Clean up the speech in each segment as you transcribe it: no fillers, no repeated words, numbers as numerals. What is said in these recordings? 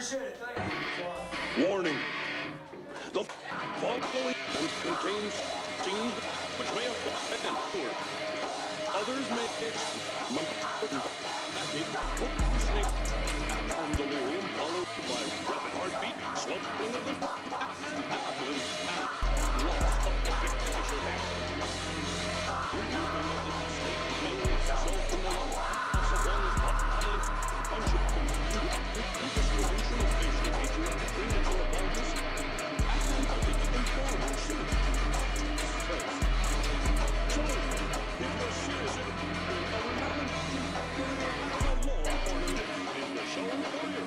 Warning. The following contains scenes which may affect an hour. Others may snake on the womb, followed by rapid heartbeat, slowing of the and loss of facial hair. Removing of the snake may result in the loss of one's bodily function, distribution of facial features, premature baldness, and the informal symptoms. So, if you're serious about a law ornament in the show for you.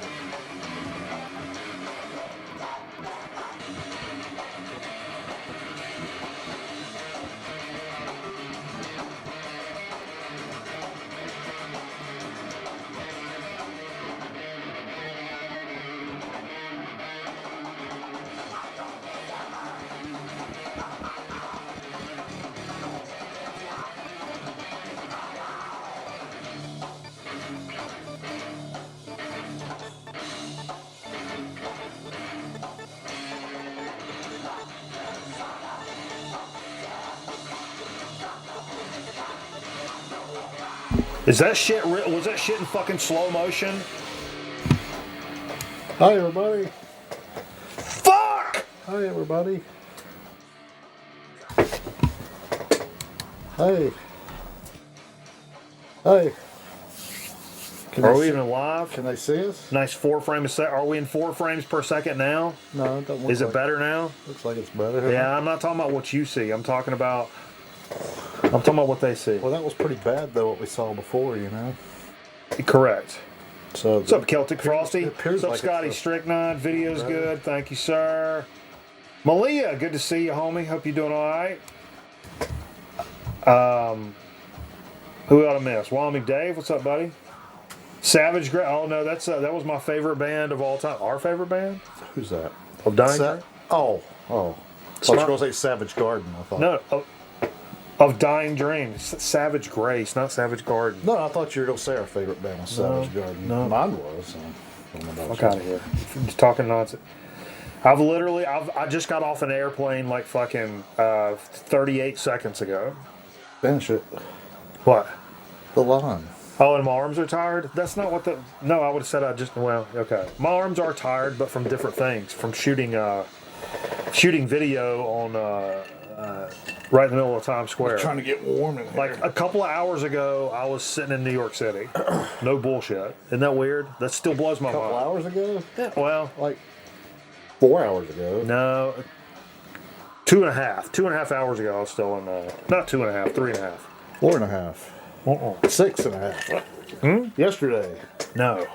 Is that shit? Was that shit in fucking slow motion? Hi, everybody. Fuck! Hi, everybody. Hey. Hey. Are we even live? Can they see us? Nice 4 frames a second. Are we in 4 frames per second now? No, it doesn't look Is it like, better now? Looks like it's better. Yeah, I'm not talking about what you see. I'm talking about what they see. Well, that was pretty bad, though, what we saw before, you know? Correct. So What's up, Celtic Frosty? appears What's up, like Scotty it's Stricknine? Video's better. good. Thank you, sir. Malia, good to see you, homie. Hope you're doing all right. Who ought to miss? Wyoming Dave, what's up, buddy? Savage Grace. Oh no, that was my favorite band of all time. Our favorite band Who's that? of Dying. Dream? Oh. I thought you were going to say Savage Garden, I thought. No, of Dying Dream. Savage Grace, not Savage Garden. No, I thought you were going to say our favorite band was Savage Garden. no. Mine was. I don't know about Fuck out of here. You're just talking nonsense. I just got off an airplane like fucking 38 seconds ago. Finish it. What? The line. Oh, and my arms are tired? That's not what No, I would have said okay. My arms are tired, but from different things. From shooting video on right in the middle of Times Square. Trying to get warm in here. Like a couple of hours ago, I was sitting in New York City. No bullshit. Isn't that weird? That still blows my a couple mind. hours ago? Yeah, well, Like 4 hours ago. no. 2.5. 2.5 hours ago, I was still in, not 2.5, 3.5. 4.5. 6.5. Yesterday. No.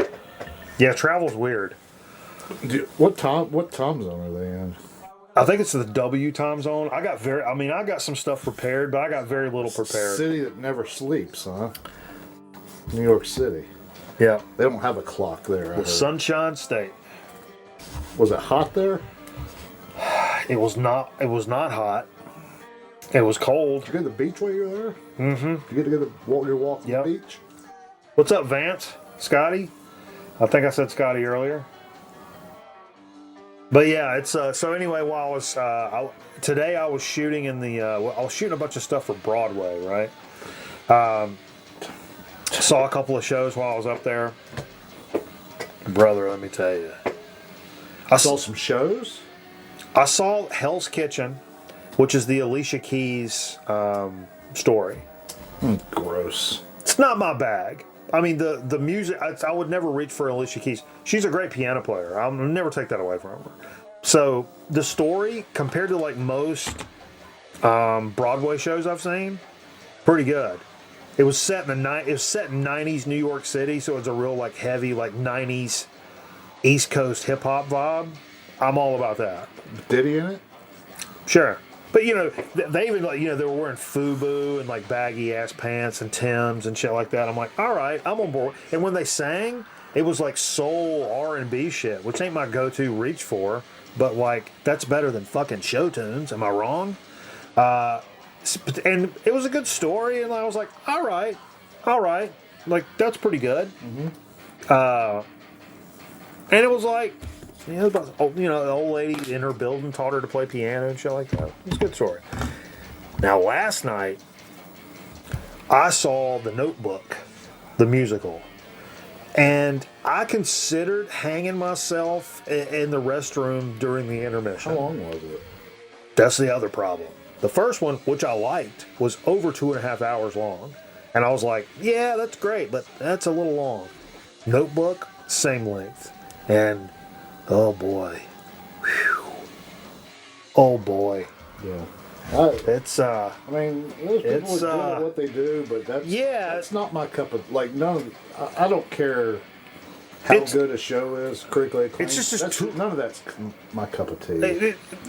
Yeah, travel's weird. What time zone are they in? I think it's the W time zone. I got some stuff prepared, but I got very little prepared. City that never sleeps, huh? New York City. Yeah. They don't have a clock there. The Sunshine State. Was it hot there? It was not hot. It was cold. Did you go to the beach while you were there? Mm-hmm. Did you get to go to your walk on the beach? What's up, Vance? Scotty? I think I said Scotty earlier. But yeah, it's so anyway. While I was today, I was shooting I was shooting a bunch of stuff for Broadway, right? Saw a couple of shows while I was up there. Brother, let me tell you, I saw some shows. I saw Hell's Kitchen, which is the Alicia Keys story. Gross. It's not my bag. I mean, the music, I would never reach for Alicia Keys. She's a great piano player. I'll never take that away from her. So the story, compared to like most Broadway shows I've seen, pretty good. It was set in 90s New York City, so it's a real like heavy like 90s East Coast hip hop vibe. I'm all about that. Diddy in it? Sure. But, you know, they even, like, you know, they were wearing FUBU and, like, baggy-ass pants and Timbs and shit like that. I'm like, all right, I'm on board. And when they sang, it was, like, soul R&B shit, which ain't my go-to reach for. But, like, that's better than fucking show tunes. Am I wrong? And it was a good story, and I was like, all right. Like, that's pretty good. Mm-hmm. And it was like, the old lady in her building taught her to play piano and shit like that. It's a good story. Now, last night, I saw The Notebook, the musical. And I considered hanging myself in the restroom during the intermission. How long was it? That's the other problem. The first one, which I liked, was over 2.5 hours long. And I was like, yeah, that's great, but that's a little long. Notebook, same length. And, oh boy. Whew. Oh boy. Yeah. It's, I mean, those people it's, are doing what they do, but that's not my cup of, like, none of, I don't care how good a show is, critically acclaimed. It's just none of that's my cup of tea.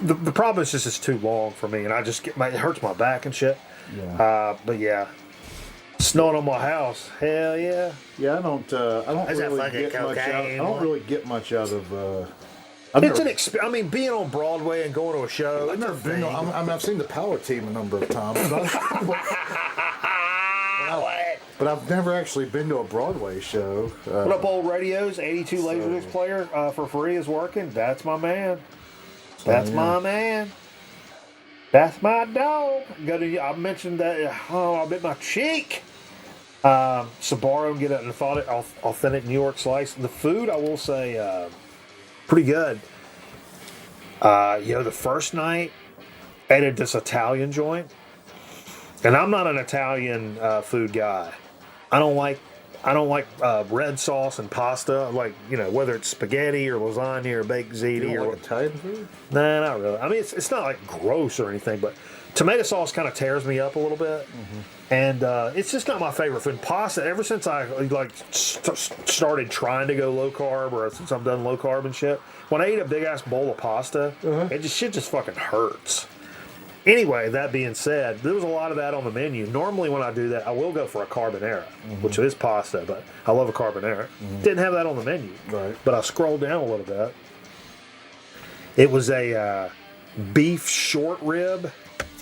The problem is just it's too long for me, and I just it hurts my back and shit. Yeah. But yeah, snowing on my house, hell yeah. Yeah, I don't really get much out. I don't really get much out of. Being on Broadway and going to a show. I've never been. I've seen the Power Team a number of times. But I've never actually been to a Broadway show. What up, old radios? 82 Laserdisc player for free is working. That's my man. That's my man. That's my dog. I mentioned that. Oh, I bit my cheek. Sbarro and get an authentic New York slice. The food, I will say, pretty good. The first night, I ate this Italian joint, and I'm not an Italian food guy. I don't like red sauce and pasta. Like, whether it's spaghetti or lasagna or baked ziti. You don't like Italian food? Nah, not really. I mean, it's not like gross or anything, but tomato sauce kind of tears me up a little bit. Mm-hmm. And it's just not my favorite food. Pasta, ever since I started trying to go low carb, or since I've done low carb and shit, when I eat a big ass bowl of pasta, shit just fucking hurts. Anyway, that being said, there was a lot of that on the menu. Normally when I do that, I will go for a carbonara, which is pasta, but I love a carbonara. Didn't have that on the menu. Right. But I scrolled down a little bit. It was a beef short rib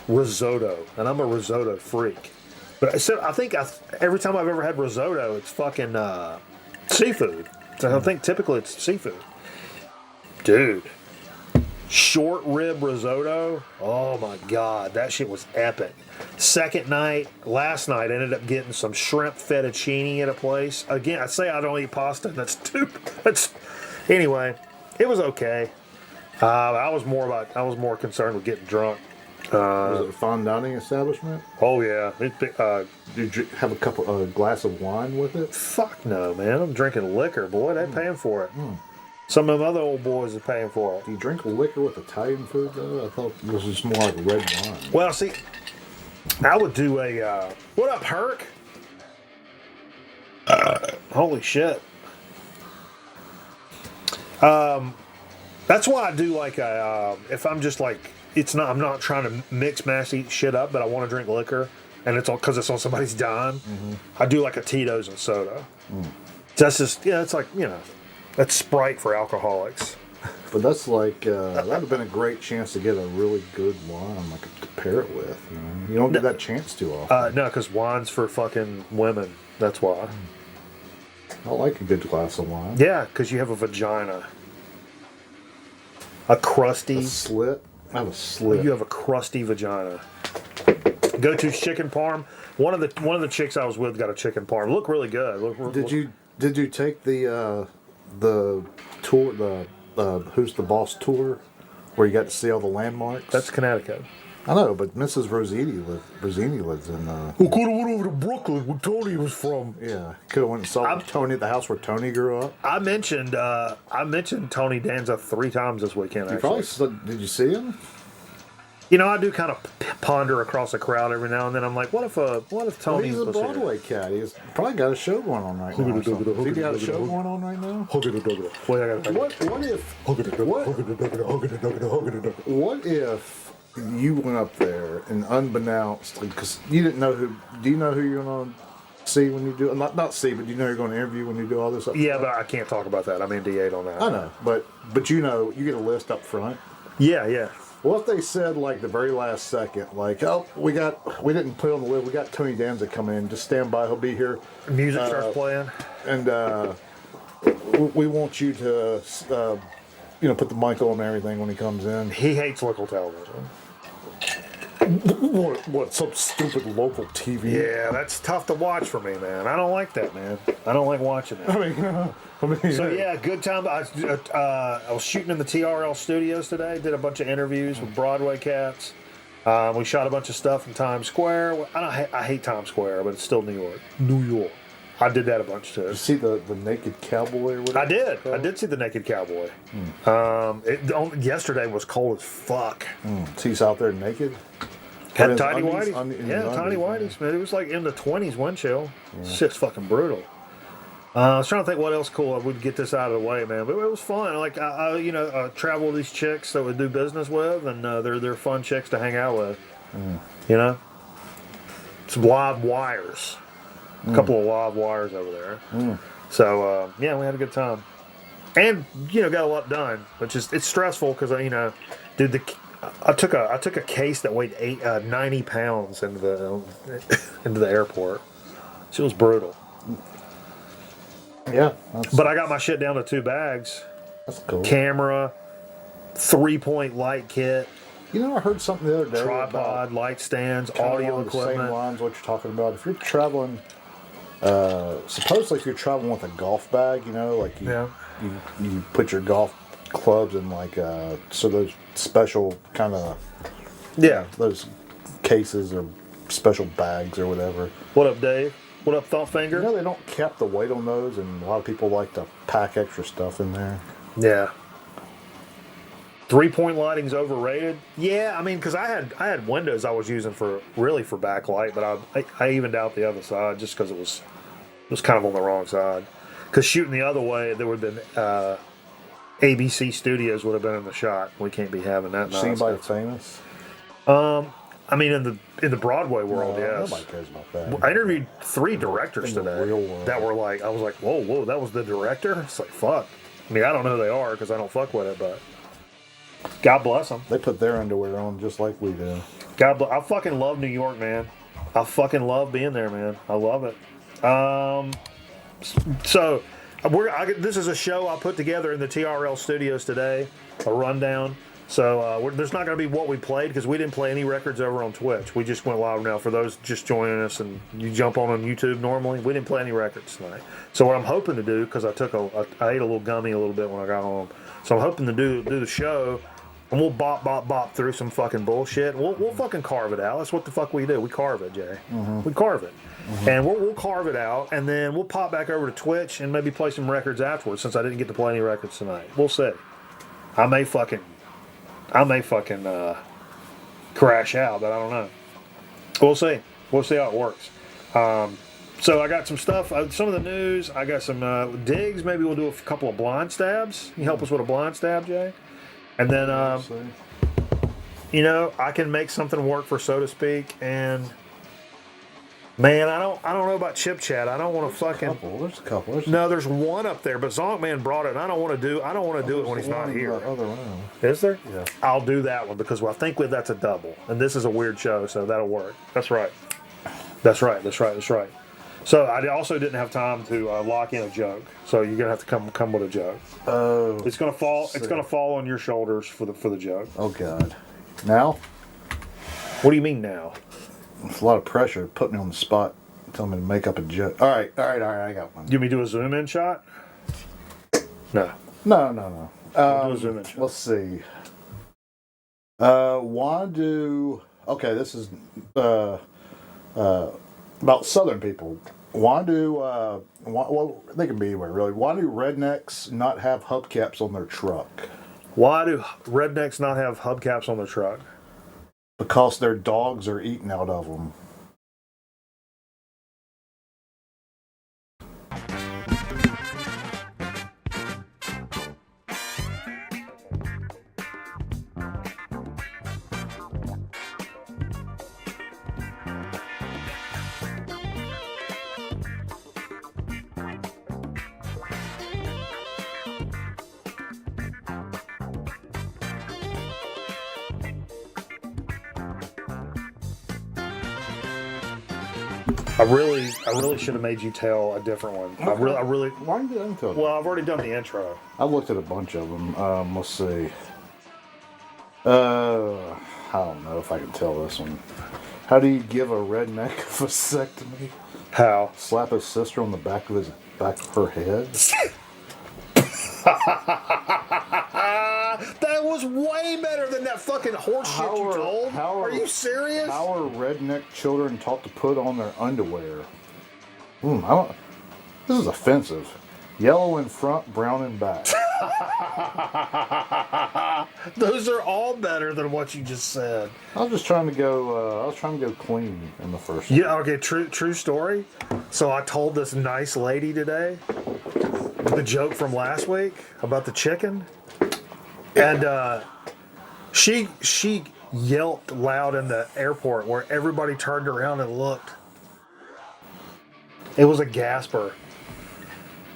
risotto, and I'm a risotto freak. But I think every time I've ever had risotto, it's fucking seafood. So I think typically it's seafood. Dude. Short rib risotto, oh my god, that shit was epic. Last night, I ended up getting some shrimp fettuccine at a place. Again, I say I don't eat pasta. Anyway, it was okay. I was more concerned with getting drunk. Was it a fine dining establishment? Oh yeah. Did you have a glass of wine with it? Fuck no, man. I'm drinking liquor, boy. They're paying for it. Some of them other old boys are paying for it. Do you drink liquor with Italian food, though? I thought this was more like red wine. Well, see, I would do a... what up, Herc? Holy shit. That's why I do like a... if I'm just like... I'm not trying to mix mash shit up, but I want to drink liquor, and it's all because it's on somebody's dime. I do like a Tito's and soda. That's just... it's like, that's Sprite for alcoholics. But that's like, that would have been a great chance to get a really good wine to pair it with. You don't get that chance too often. No, because wine's for fucking women. That's why. I like a good glass of wine. Yeah, because you have a vagina. A crusty... A slit? I have a slit. You have a crusty vagina. Go to chicken parm. One of the chicks I was with got a chicken parm. Look really good. Did you take the tour, the Who's the Boss tour, where you got to see all the landmarks? That's Connecticut. I know, but Mrs. Rosini lives in. We could have went over to Brooklyn where Tony was from. Yeah, could have went and saw Tony at the house where Tony grew up. I mentioned Tony Danza 3 times this weekend. Did you see him? I do kind of ponder across a crowd every now and then. I'm like, what if Tony he's a Broadway cat. He's probably got a show going on right now. Has he got a show going on right now? What if you went up there and unbeknownst, because you didn't know who? Do you know who you're going to see when you do? Not see, but you know you're going to interview when you do all this. Yeah, but I can't talk about that. I'm NDA'd on that. I know, but you get a list up front. Yeah. What if they said, like, the very last second, like, we didn't put on the list, we got Tony Danza coming in, just stand by, he'll be here. Music starts playing. And We want you to, put the mic on and everything when he comes in. He hates local television. What? Some stupid local TV? Yeah, that's tough to watch for me, man. I don't like that, man. I don't like watching that. So Yeah, good time. I was shooting in the TRL studios today. Did a bunch of interviews with Broadway cats. We shot a bunch of stuff in Times Square. I hate Times Square, but it's still New York. New York. I did that a bunch too. Did you see the naked cowboy or whatever? I did. I did see the naked cowboy. Yesterday was cold as fuck. So he's out there naked? Had tiny whities. Tiny whities. Man, it was like in the 20s wind chill. Shit's fucking brutal. I was trying to think what else cool I would get this out of the way, man. But it was fun. Like I travel with these chicks that we do business with, and they're fun chicks to hang out with. You know, some live wires. A couple of live wires over there. So we had a good time, and got a lot done. But it's stressful because dude, I took a case that weighed 90 pounds into the airport. It was brutal. Yeah, but I got my shit down to 2 bags. That's cool. Camera, 3-point light kit. I heard something the other day. Tripod, light stands, audio equipment. Same lines what you're talking about. If you're traveling. Supposedly if you're traveling with a golf bag, you put your golf clubs in so those special kind of those cases or special bags or whatever. What up, Dave? What up, Thump Finger? They don't cap the weight on those, and a lot of people like to pack extra stuff in there. Yeah. 3-point lighting's overrated. Yeah, I mean, because I had windows I was using for backlight, but I evened out the other side just because it was kind of on the wrong side. Because shooting the other way, there would have been ABC Studios would have been in the shot. We can't be having that. See anybody famous? I mean, in the Broadway world, yes. Nobody cares about that. I interviewed 3 directors today real world. that were like, I was like, whoa, that was the director. It's like, fuck. I mean, I don't know who they are because I don't fuck with it, but. God bless them. They put their underwear on just like we do. I fucking love New York, man. I fucking love being there, man. I love it. So this is a show I put together in the TRL studios today, a rundown. So there's not going to be what we played because we didn't play any records over on Twitch. We just went live now. For those just joining us and you jump on YouTube normally, we didn't play any records tonight. So what I'm hoping to do, because I ate a little gummy a little bit when I got home. So I'm hoping to do the show, and we'll bop through some fucking bullshit. We'll fucking carve it out. That's what the fuck we do. We carve it, Jay. We carve it. And we'll carve it out, and then we'll pop back over to Twitch and maybe play some records afterwards since I didn't get to play any records tonight. We'll see. I may fucking crash out, but I don't know. We'll see. We'll see how it works. So I got some stuff, some of the news. I got some digs. Maybe we'll do a couple of blind stabs. You help us with a blind stab, Jay? And then, I can make something work for So to Speak. And man, I don't know about Chip Chat. I don't want to fucking. There's a couple. No, there's one up there, but Zonkman brought it, and I don't want to do it when he's not here. Other round. Is there? Yeah. I'll do that one because I think that's a double, and this is a weird show, so that'll work. That's right. So I also didn't have time to lock in a joke, so you're gonna have to come with a joke. Oh. It's gonna fall. It's gonna fall on your shoulders for the joke. Oh God. Now? What do you mean now? It's a lot of pressure. Put me on the spot. Tell me to make up a joke. All right. I got one. You want me to do a zoom in shot? No. No. Do a zoom in shot. Let's see. This is about Southern people. They can be anywhere really. Why do rednecks not have hubcaps on their truck? Why do rednecks not have hubcaps on their truck? Because their dogs are eating out of them. I really should have made you tell a different one. I really. Why did I tell you? Well, I've already done the intro. I looked at a bunch of them. Let's see. I don't know if I can tell this one. How do you give a redneck a vasectomy? How? Slap his sister on the back of her head. That was way better than that fucking horse shit you told. Are you serious? How are redneck children taught to put on their underwear? This is offensive. Yellow in front, brown in back. Those are all better than what you just said. I was just trying to go. I was trying to go clean in the first. Yeah. Okay. True story. So I told this nice lady today the joke from last week about the chicken, and she yelped loud in the airport where everybody turned around and looked. It was a gasper.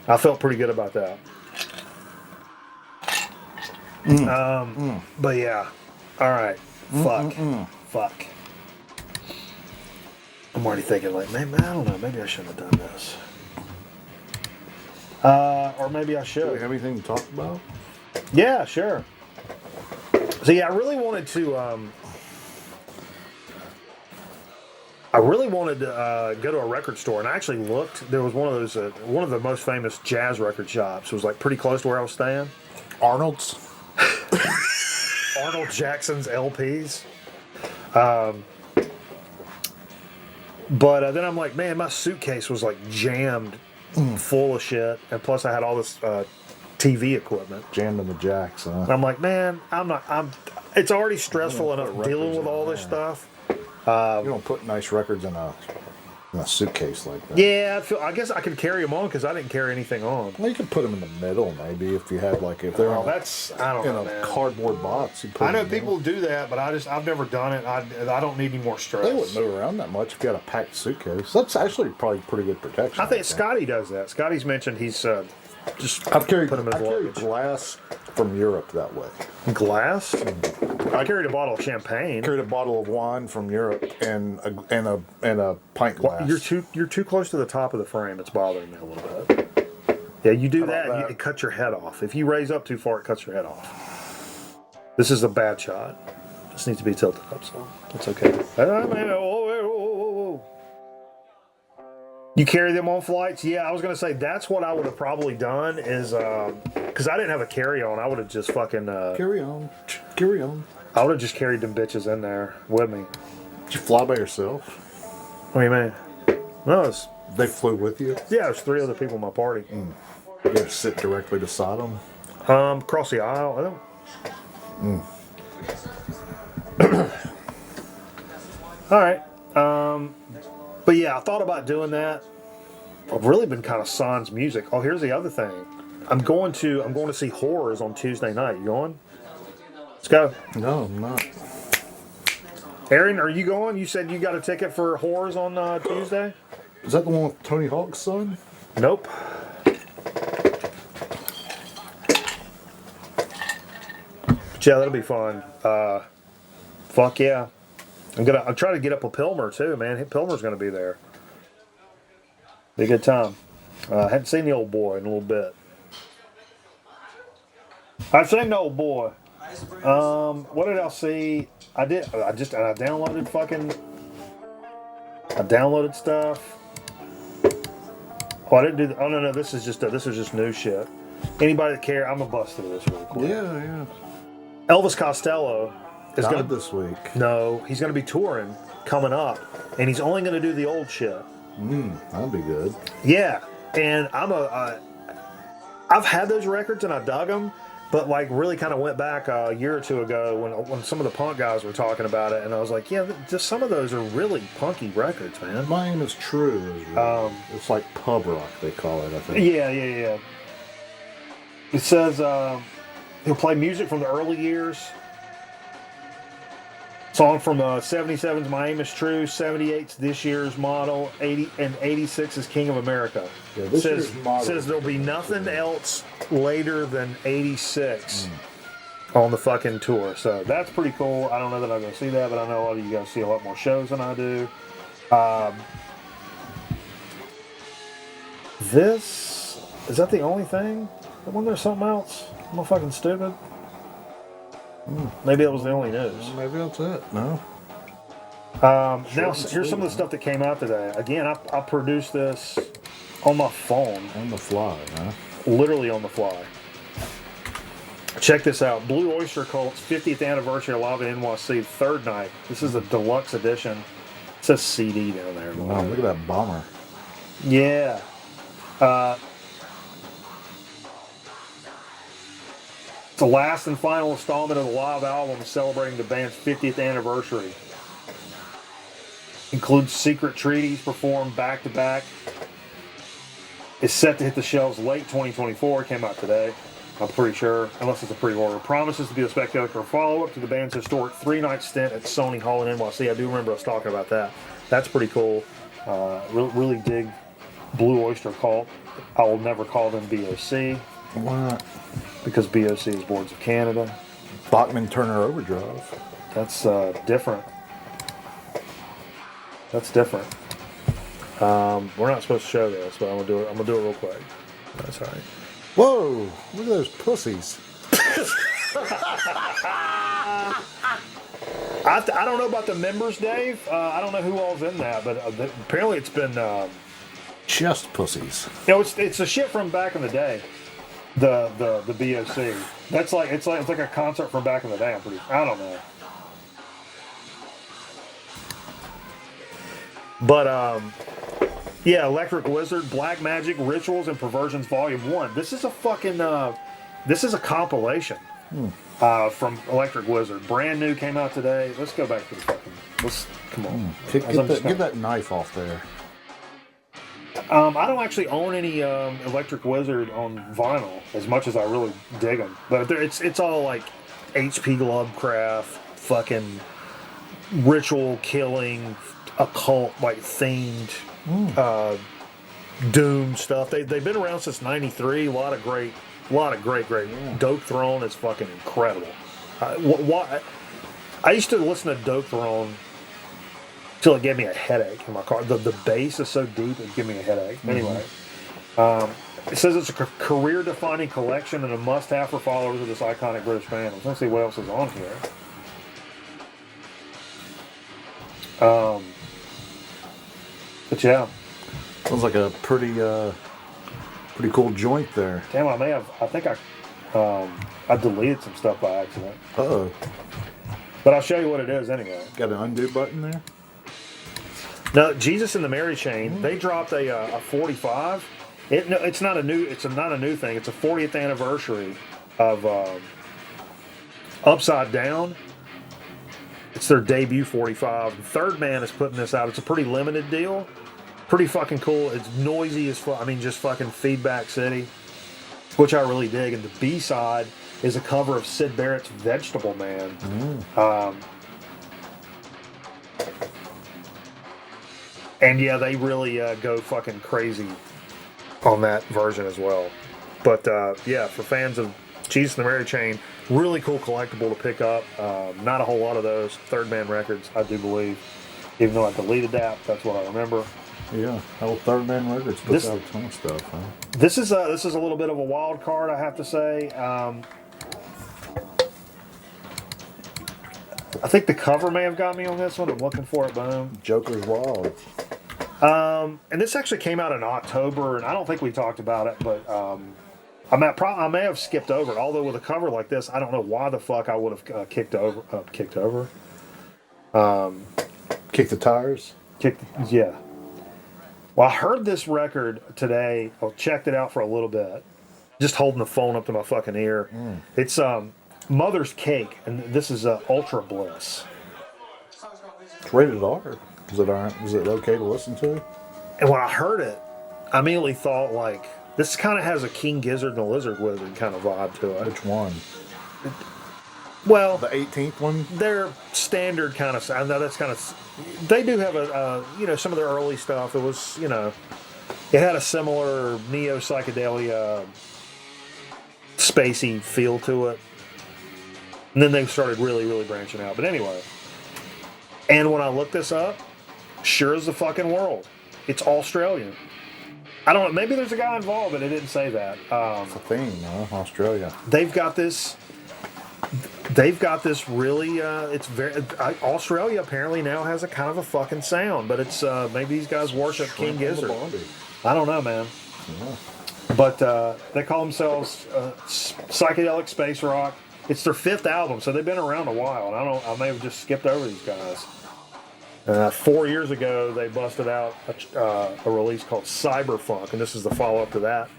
I felt pretty good about that. But yeah. All right. Fuck. I'm already thinking like, maybe, I don't know. Maybe I shouldn't have done this. Or maybe I should. Do we have anything to talk about? Yeah, sure. So yeah, I really wanted to go to a record store, and I actually looked. There was one of those, one of the most famous jazz record shops. It was like pretty close to where I was staying. Arnold's. Arnold Jackson's LPs. But then I'm like, man, my suitcase was like jammed full of shit, and plus I had all this TV equipment Jammed in the jacks, huh? And I'm like, man, it's already stressful enough dealing with all this stuff. You don't put nice records in a suitcase like that. Yeah, I guess I could carry them on because I didn't carry anything on. Well, you could put them in the middle, maybe, if you had, like, if they're Oh, I don't know, in a man. cardboard box. You put I know them in. people do that, but I've never done it. I don't need any more stress. They wouldn't move around that much if you had a packed suitcase. That's actually probably pretty good protection. I think Scotty does that. Scotty's mentioned he's just I've carried put them in his luggage. glass from Europe that way. Glass? I carried a bottle of champagne. Carried a bottle of wine from Europe and a pint glass. You're too close to the top of the frame. It's bothering me a little bit. Yeah, you do that, it cuts your head off. If you raise up too far, it cuts your head off. This is a bad shot. This needs to be tilted up, so it's okay. You carry them on flights? Yeah, I was going to say that's what I would have probably done is, because I didn't have a carry-on, I would have just fucking... Carry on. I would have just carried them bitches in there with me. Did you fly by yourself? What do you mean? No, They flew with you? yeah, there's 3 other people in my party. You had to sit directly beside them? Across the aisle. All right. But yeah, I thought about doing that. I've really been kind of sans music. Oh, here's the other thing. I'm going to see Horrors on Tuesday night. You going? Let's go. No, I'm not. Aaron, are you going? You said you got a ticket for Horrors on Tuesday? Is that the one with Tony Hawk's son? Nope. But yeah, that'll be fun. Fuck yeah. I'm trying to get up a Pilmer too, man. Pilmer's gonna be there. Be a good time. Hadn't seen the old boy in a little bit. I've seen the old boy. What did I see? I downloaded stuff. Oh, I didn't do. Oh no, this is just new shit. Anybody that care, I'm gonna bust through this real quick. Yeah. Elvis Costello is Died gonna this week. No, he's gonna be touring coming up, and he's only gonna do the old shit. That'd be good. Yeah, and I've had those records and I dug them, but like really kind of went back a year or two ago when some of the punk guys were talking about it, and I was like, yeah, just some of those are really punky records, man. My Aim Is True. It's like pub rock, they call it, I think. Yeah. It says he'll play music from the early years. Song from 77's My Aim Is True, 78's This Year's Model, 80 and 86 is King of America. Yeah, this year's model says there'll be nothing else later than 86 on the fucking tour. So that's pretty cool. I don't know that I'm going to see that, but I know a lot of you guys see a lot more shows than I do. This is that the only thing? Wasn't there something else? Am I fucking stupid? Maybe that was the only news. Maybe that's it. No. Now here's some of the stuff that came out today. Again, I produced this on my phone. On the fly, huh? Literally on the fly. Check this out. Blue Oyster Cult's 50th anniversary live at NYC, third night. This is a deluxe edition. It says CD down there. Wow, look at that bomber. Yeah. It's the last and final installment of the live album celebrating the band's 50th anniversary. Includes Secret Treaties performed back to back. It's set to hit the shelves late 2024. Came out today, I'm pretty sure, unless it's a pre-order. Promises to be a spectacular follow-up to the band's historic 3-night stint at Sony Hall in NYC. I do remember us talking about that. That's pretty cool. Really dig Blue Oyster Cult. I will never call them BOC. Why not? Because BOC is Boards of Canada. Bachman Turner Overdrive. That's different. That's different. We're not supposed to show this, but I'm gonna do it. I'm gonna do it real quick. That's all right. Whoa! Look at those pussies. I don't know about the members, Dave. I don't know who all's in that, but apparently it's been. Just pussies. You know, it's the shit from back in the day. The BOC. That's like it's like a concert from back in the day. I don't know. But yeah, Electric Wizard, Black Magic, Rituals, and Perversions Volume 1. This is a fucking this is a compilation from Electric Wizard. Brand new, came out today. Let's go back to the fucking. Come on. Get that knife off there. I don't actually own any Electric Wizard on vinyl as much as I really dig them, but it's all like H.P. Lovecraft, fucking ritual killing, occult like themed doom stuff. They've been around since '93. A lot of great. Dope Throne is fucking incredible. I used to listen to Dope Throne till it gave me a headache in my car. The bass is so deep it gave me a headache. Anyway, it says it's a career-defining collection and a must-have for followers of this iconic British band. Let's see what else is on here. But yeah, Sounds like a pretty cool joint there. damn, I think I deleted some stuff by accident. Uh-oh. But I'll show you what it is anyway. Got an undo button there? No, Jesus and the Mary Chain. They dropped a 45. It's not a new thing. It's a 40th anniversary of Upside Down. It's their debut 45. Third Man is putting this out. It's a pretty limited deal. Pretty fucking cool. It's noisy as fuck. I mean, just fucking Feedback City, which I really dig. And the B-side is a cover of Syd Barrett's Vegetable Man. And yeah, they really go fucking crazy on that version as well. But yeah, for fans of Jesus and the Mary Chain, really cool collectible to pick up. Not a whole lot of those. Third Man Records, I do believe. Even though I deleted that, that's what I remember. Yeah, old Third Man Records puts out a ton of stuff, huh? This is a little bit of a wild card, I have to say. I think the cover may have got me on this one. I'm looking for it, boom. Joker's Wild. And this actually came out in October, and I don't think we talked about it, but I may have skipped over it. Although with a cover like this, I don't know why the fuck I would have kicked over. Kick the tires? Yeah. Well, I heard this record today. I checked it out for a little bit. Just holding the phone up to my fucking ear. It's Mother's Cake, and this is Ultra Bliss. It's rated R. Is it okay to listen to? And when I heard it, I immediately thought, like, this kind of has a King Gizzard and a Lizard Wizard kind of vibe to it. Which one? Well, the 18th one? They're standard kind of. I know that's kind of. They do have some of their early stuff. It was, it had a similar neo psychedelia, spacey feel to it. And then they started really, really branching out. But anyway, and when I looked this up, sure as the fucking world, it's Australian. I don't know. Maybe there's a guy involved, but it didn't say that. It's a thing, Australia. They've got this. They've got this really. It's very. Australia apparently now has a kind of a fucking sound, but it's maybe these guys worship King Gizzard. I don't know, man. Yeah. But they call themselves psychedelic space rock. It's their 5th album, so they've been around a while. And I may have just skipped over these guys. 4 years ago, they busted out a release called Cyberfunk, and this is the follow-up to that.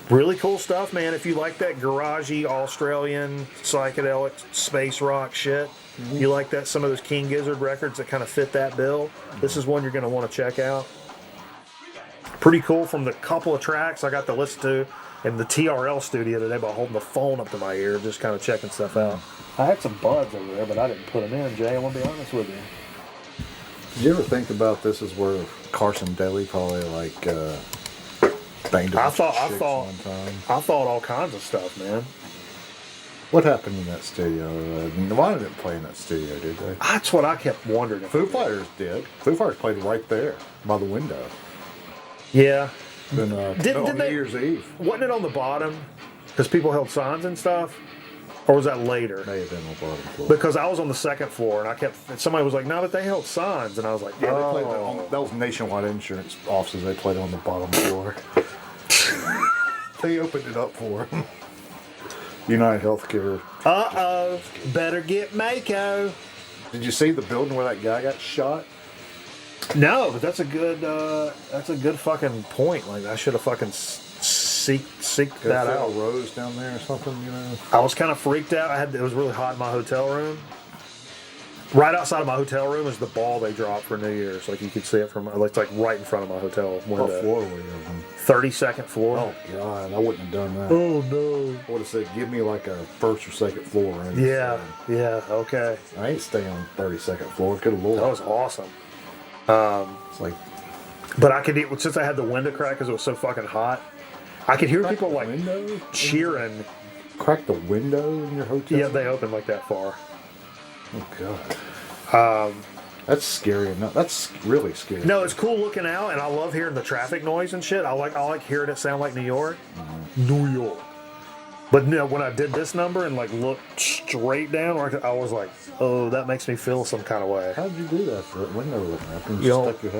Really cool stuff, man. If you like that garagey Australian psychedelic space rock shit, you like that some of those King Gizzard records that kind of fit that bill, this is one you're going to want to check out. Pretty cool from the couple of tracks I got to listen to in the TRL studio today by holding the phone up to my ear, just kind of checking stuff out. I had some buds over there, but I didn't put them in, Jay. I want to be honest with you. Did you ever think about this is where Carson Daly probably like banged a bunch of chicks one time? I thought all kinds of stuff, man. What happened in that studio? Nirvana didn't play in that studio, did they? That's what I kept wondering. Foo Fighters did. Foo Fighters played right there by the window. Yeah. Then, Did on New they- Year's Eve. Wasn't it on the bottom? Because people held signs and stuff? Or was that later? May have been on the bottom floor. Because I was on the 2nd floor and somebody was like, no, but they held signs. And I was like, Yeah, they played oh. that was Nationwide Insurance offices. They played on the bottom floor. They opened it up for them. United Healthcare. Uh-oh. Better get Mako. Did you see the building where that guy got shot? No, but that's a good fucking point. Like, I should have fucking seeked that out. Rose down there or something, I was kind of freaked out. It was really hot in my hotel room. Right outside of my hotel room is the ball they dropped for New Year's. Like, you could see it from, it's like right in front of my hotel window. What floor were you on? 32nd floor. Oh, God, I wouldn't have done that. Oh, no. I would have said, give me like a 1st or 2nd floor. Yeah, okay. I ain't staying on 32nd floor. Good Lord. That was awesome. It's like, But I could, since I had the window crack because it was so fucking hot, I could hear people like window? cheering. Crack the window in your hotel? Yeah, they opened like that far. Oh, God. That's scary enough. That's really scary. No, it's cool looking out, and I love hearing the traffic noise and shit. I like hearing it sound like New York. Mm-hmm. New York. But no, when I did this number and like looked straight down, I was like, oh, that makes me feel some kind of way. How did you do that for that window looking up?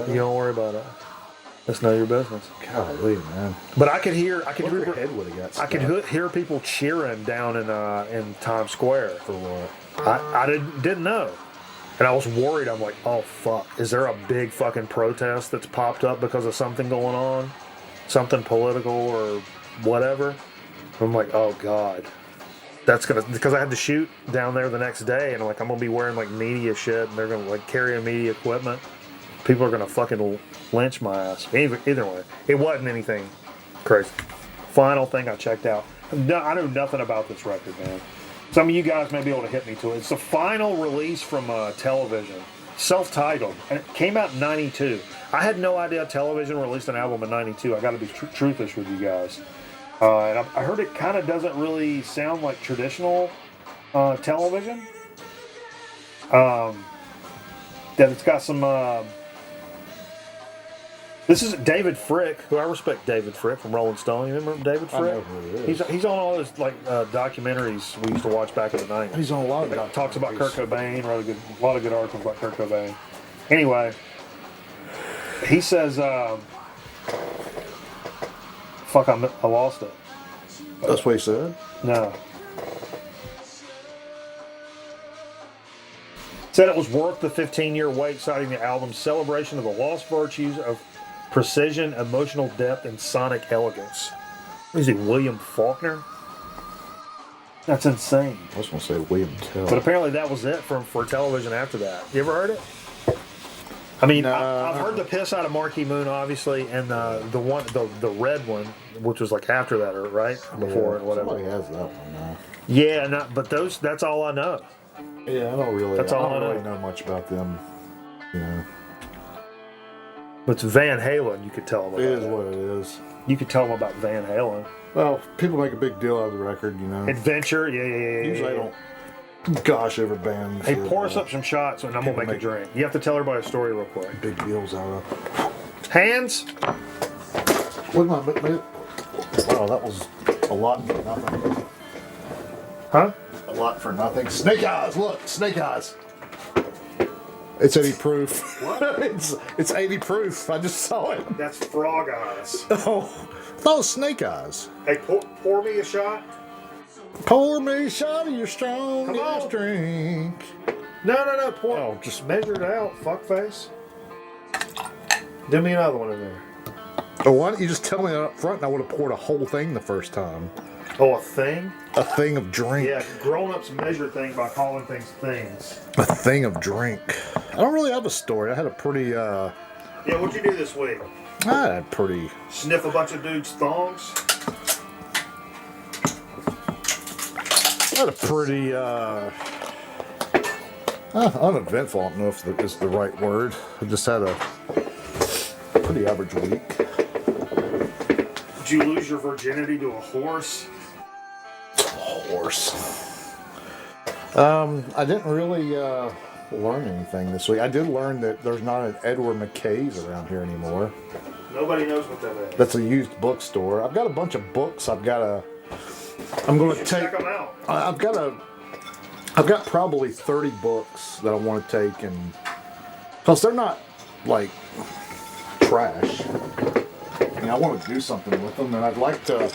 You don't worry about it. That's none of your business. Golly, man. But I could hear, What if your head would have got stuck? I could hear people cheering down in Times Square. For what? I didn't know. And I was worried. I'm like, oh, fuck. Is there a big fucking protest that's popped up because of something going on? Something political or whatever? I'm like, oh, God. That's going to... Because I had to shoot down there the next day, and I'm like, I'm going to be wearing, like, media shit, and they're going to, like, carry media equipment. People are going to fucking lynch my ass. Either way. It wasn't anything crazy. Final thing I checked out. I knew nothing about this record, man. Some of you guys may be able to hit me to it. It's the final release from Television, self-titled, and it came out in '92. I had no idea Television released an album in '92. I got to be truthless with you guys. And I heard it kind of doesn't really sound like traditional Television. That it's got some. This is David Frick, who I respect. David Frick from Rolling Stone. You remember David Frick? I know who he is. He's on all those like documentaries we used to watch back in the 90s. He's on a lot of He talks about Kurt documentaries. Cobain. Wrote a lot of good articles about Kurt Cobain. Anyway, he says, "Fuck, I lost it." That's what he said? No. Said it was worth the 15-year wait, citing the album's celebration of the lost virtues of precision, emotional depth, and sonic elegance. What is he, William Faulkner? That's insane. I was going to say William Tell. But apparently that was it for Television after that. You ever heard it? I mean, No. I've heard the piss out of Marquee Moon, obviously, and the red one, which was like after that, or right before it, whatever. Somebody has that one now. Yeah, but that's all I know. Yeah, I don't really. That's all I don't really know. know much about them. You know, But it's Van Halen. You could tell them about it is that. what it is. You could tell them about Van Halen. Well, people make a big deal out of the record. You know, Adventure, yeah. usually I don't gosh over bands. Hey, or, pour us up some shots, and I'm gonna people make a make- drink. You have to tell everybody a story real quick. big deals out of. Hands. Look, wow, that was a lot for nothing. Huh? A lot for nothing. Snake eyes, look, snake eyes. It's 80 proof. What? it's 80 proof. I just saw it. That's frog eyes. Oh, that was snake eyes. Hey, pour me a shot. Pour me a shot of your strongest Come on. drink. No, pour. Oh, Just measure it out, fuckface. Do me another one in there. Oh, why don't you just tell me that up front and I would have poured a whole thing the first time. Oh, a thing? A thing of drink. Yeah, grown-ups measure things by calling things things. A thing of drink. I don't really have a story. I had a pretty, Yeah, what'd you do this week? I had pretty... Sniff a bunch of dudes' thongs? I had a pretty, uneventful, I don't know if that is the right word. I just had a pretty average week. Did you lose your virginity to a horse? Horse. I didn't really learn anything this week. I did learn that there's not an Edward McKay's around here anymore. Nobody knows what that is. That's a used bookstore. I've got a bunch of books. I'm going to take. Check them out. I've got probably 30 books that I want to take, and because they're not like trash. I mean, I want to do something with them, and I'd like to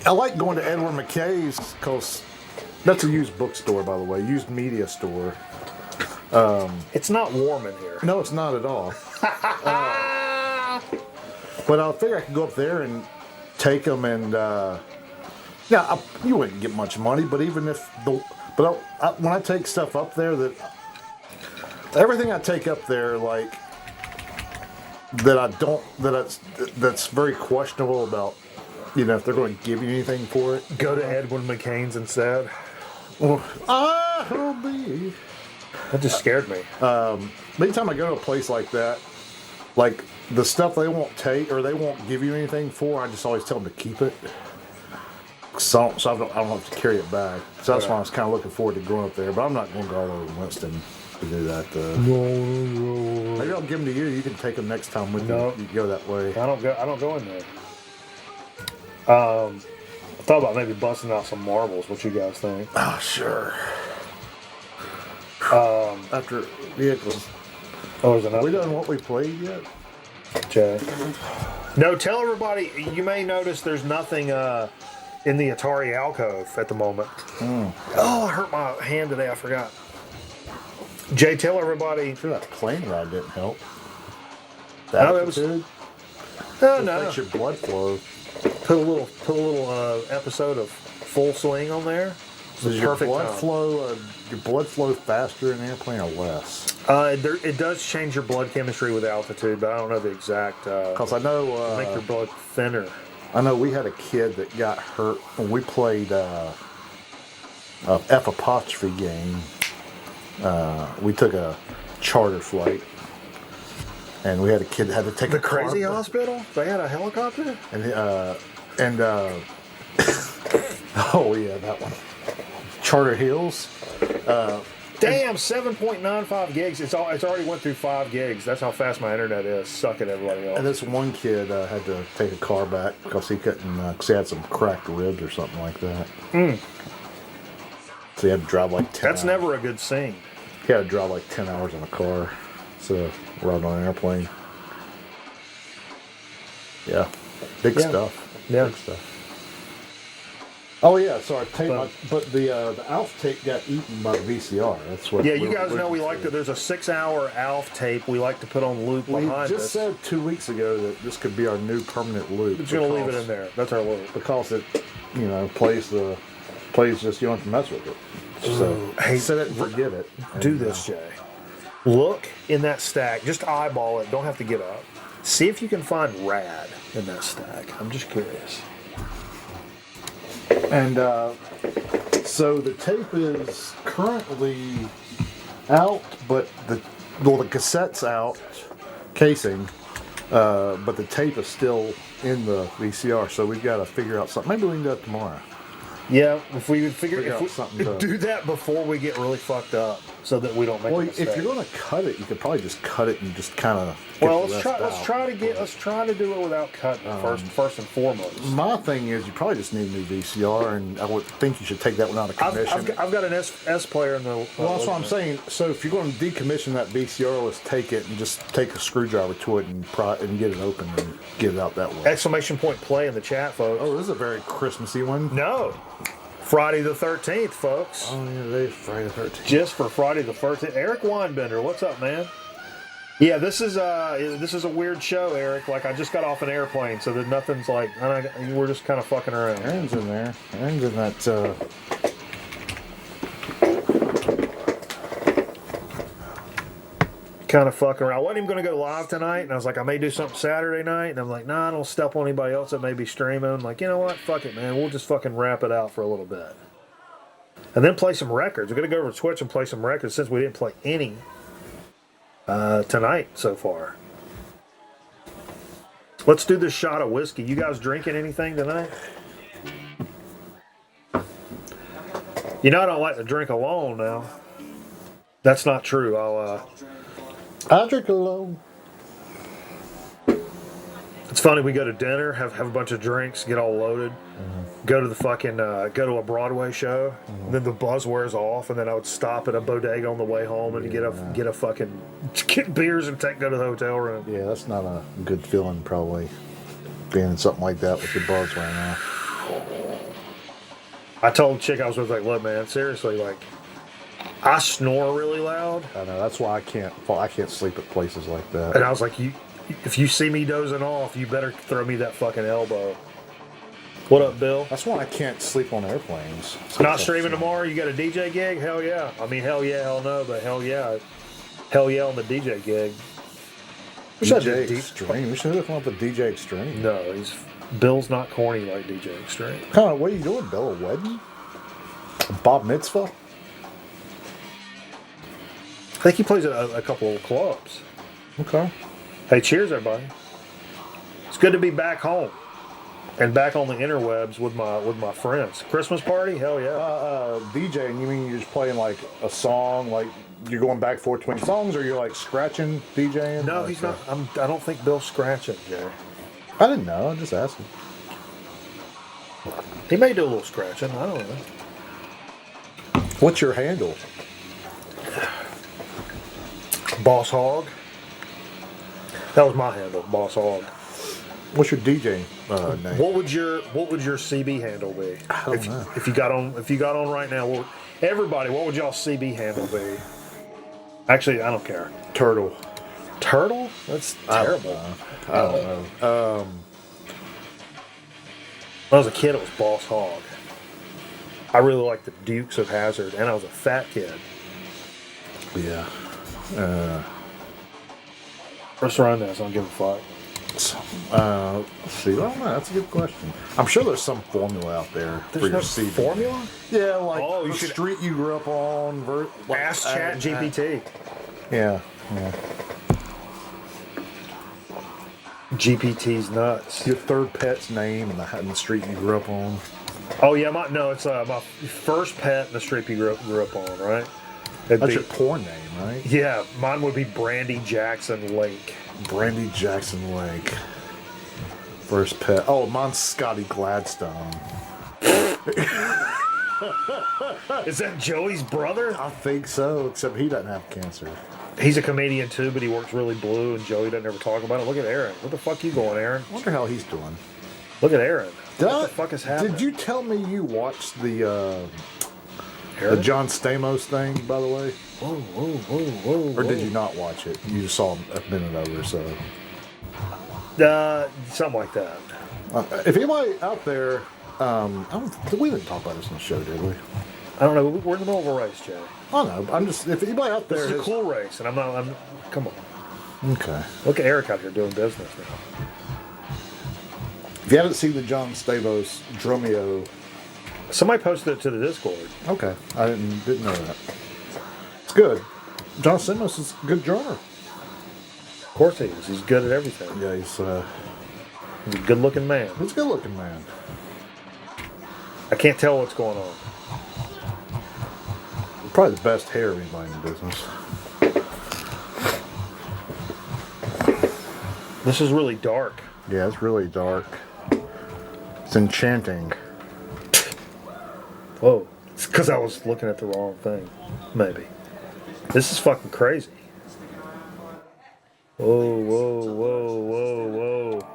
I like going to Edward McKay's because that's a used bookstore, by the way, used media store. It's not warm in here. No, it's not at all. But I figure I could go up there and take them, and you wouldn't get much money, but even if when I take stuff up there, that everything I take up there, like that's very questionable about. You know, if they're going to give you anything for it. Go to Edwin McCain's instead. Well, I'll be. That just scared me. Anytime I go to a place like that, like the stuff they won't take or they won't give you anything for, I just always tell them to keep it. So I don't have to carry it back. So that's why I was kind of looking forward to going up there. But I'm not going to go all over Winston to do that. No. Maybe I'll give them to you. You can take them next time with you. You go that way. I don't go in there. I thought about maybe busting out some marbles. What you guys think? Oh, sure. After vehicles. Oh, is it Have we done what we played yet? Jay. No, tell everybody. You may notice there's nothing in the Atari alcove at the moment. Oh, I hurt my hand today. I forgot. Jay, tell everybody. I'm sure that plane ride didn't help. No, that was. No. Makes your blood flow. Put a little episode of Full Swing on there. Does your blood flow faster in an airplane or less? It does change your blood chemistry with altitude, but I don't know the exact. Because I know make your blood thinner. I know we had a kid that got hurt when we played a F apostrophe game. We took a charter flight. And we had a kid that had to take the crazy hospital. They had a helicopter. And oh yeah, that one. Charter Hills. Damn, 7.95 gigs. It's already went through 5 gigs. That's how fast my internet is. Suck it, everybody else. And this one kid had to take a car back because he couldn't. Because he had some cracked ribs or something like that. So he had to drive like 10. That's never a good scene. He had to drive like 10 hours in a car. So ride on an airplane. Yeah, big stuff. Yeah. Big stuff. Oh yeah, sorry. But the ALF tape got eaten by the VCR. That's what. Yeah, you guys know we like to. There's a 6-hour ALF tape we like to put on loop behind us. We just said 2 weeks ago that this could be our new permanent loop. It's gonna leave it in there. That's our loop because it, plays just you don't have to mess with it. So set it and forget it. Do this, Jay. Look in that stack. Just eyeball it. Don't have to get up. See if you can find rad in that stack. I'm just curious. And so the tape is currently out, but the cassette's out, casing, but the tape is still in the VCR. So we've got to figure out something. Maybe we can do it tomorrow. Yeah, if we would Figure out something to do that before we get really fucked up. so that we don't make a Well, mistake. if you're going to cut it, you could probably just cut it and just kind of. Well, let's try to do it without cutting first and foremost. My thing is, you probably just need a new VCR, and I would think you should take that one out of commission. I've got an S player in the. Well, that's what I'm saying. So if you're going to decommission that VCR, let's take it and just take a screwdriver to it and get it open and get it out that way. Exclamation point play in the chat, folks. Oh, this is a very Christmassy one. No. Friday the 13th, folks. Oh, yeah, today's Friday the 13th. Just for Friday the 13th. Eric Weinbender, what's up, man? Yeah, this is a weird show, Eric. Like, I just got off an airplane, so that nothing's like, we're just kind of fucking around. Aaron's in there. Aaron's in that. Kind of fucking around. I wasn't even going to go live tonight, and I was like, I may do something Saturday night, and I'm like, nah, I don't step on anybody else that may be streaming. I'm like, you know what? Fuck it, man. We'll just fucking wrap it out for a little bit. And then play some records. We're going to go over to Twitch and play some records since we didn't play any tonight so far. Let's do this shot of whiskey. You guys drinking anything tonight? You know I don't like to drink alone now. That's not true. I drink alone. It's funny, we go to dinner, have a bunch of drinks, get all loaded, go to the fucking, go to a Broadway show, and then the buzz wears off, and then I would stop at a bodega on the way home and get beers and go to the hotel room. Yeah, that's not a good feeling, probably, being in something like that with your buzz right now. I told the chick I was with, like, look, man, seriously, like, I snore really loud. I know, that's why I can't sleep at places like that. And I was like, if you see me dozing off, you better throw me that fucking elbow. What up, Bill? That's why I can't sleep on airplanes. Not streaming tomorrow? You got a DJ gig? Hell yeah. I mean, hell yeah, hell no, but hell yeah. Hell yeah on the DJ gig. We should Extreme. We should hook him up with DJ Extreme. No, Bill's not corny like DJ Extreme. What are you doing, Bill? A wedding? A Bob Mitzvah? I think he plays at a couple of clubs. Okay. Hey, cheers, everybody. It's good to be back home and back on the interwebs with my friends. Christmas party? Hell yeah. DJing, you mean you're just playing like a song, like you're going back and forth between songs, or you're like scratching DJing? No, he's not. I don't think Bill's scratching, Jerry. I didn't know. I'm just asking. He may do a little scratching. I don't know. What's your handle? Boss Hog. That was my handle, Boss Hog. What's your DJ name? What would your CB handle be? I don't know. If you got on right now, everybody, what would y'all CB handle be? Actually, I don't care. Turtle. Turtle? That's terrible. I don't know. When I was a kid, it was Boss Hog. I really liked the Dukes of Hazzard, and I was a fat kid. Yeah. Let's run this. I don't give a fuck. Let's see. I don't know. That's a good question. I'm sure there's some formula out there for your CD. Formula? Yeah, like you the should street you grew up on. Ask Chat GPT. Yeah. GPT's nuts. Your third pet's name and the street you grew up on. Oh yeah, it's my first pet in the street you grew up on, right? That's your porn name, right? Yeah, mine would be Brandy Jackson Lake. Brandy Jackson Lake. First pet. Oh, mine's Scotty Gladstone. Is that Joey's brother? I think so, except he doesn't have cancer. He's a comedian too, but he works really blue, and Joey doesn't ever talk about it. Look at Aaron. What the fuck you going, Aaron? I wonder how he's doing. Look at Aaron. What the fuck is happening? Did you tell me you watched the John Stamos thing, by the way? Whoa. Or did you not watch it? You just saw a minute of it or so. Something like that. If anybody out there, we didn't talk about this in the show, did we? I don't know. We're in the middle of a race, Jay. I know. If anybody out there, this is a cool race, and come on. Okay. Look at Eric out here doing business now. If you haven't seen the John Stamos Dromeo, somebody posted it to the Discord. Okay, I didn't know that. It's good. John Stamos is a good drummer. Of course he is. He's good at everything. Yeah, he's a good-looking man. He's a good-looking man. I can't tell what's going on. Probably the best hair of anybody in the business. This is really dark. Yeah, it's really dark. It's enchanting. Whoa. It's because I was looking at the wrong thing. Maybe. This is fucking crazy. Whoa, whoa, whoa, whoa, whoa.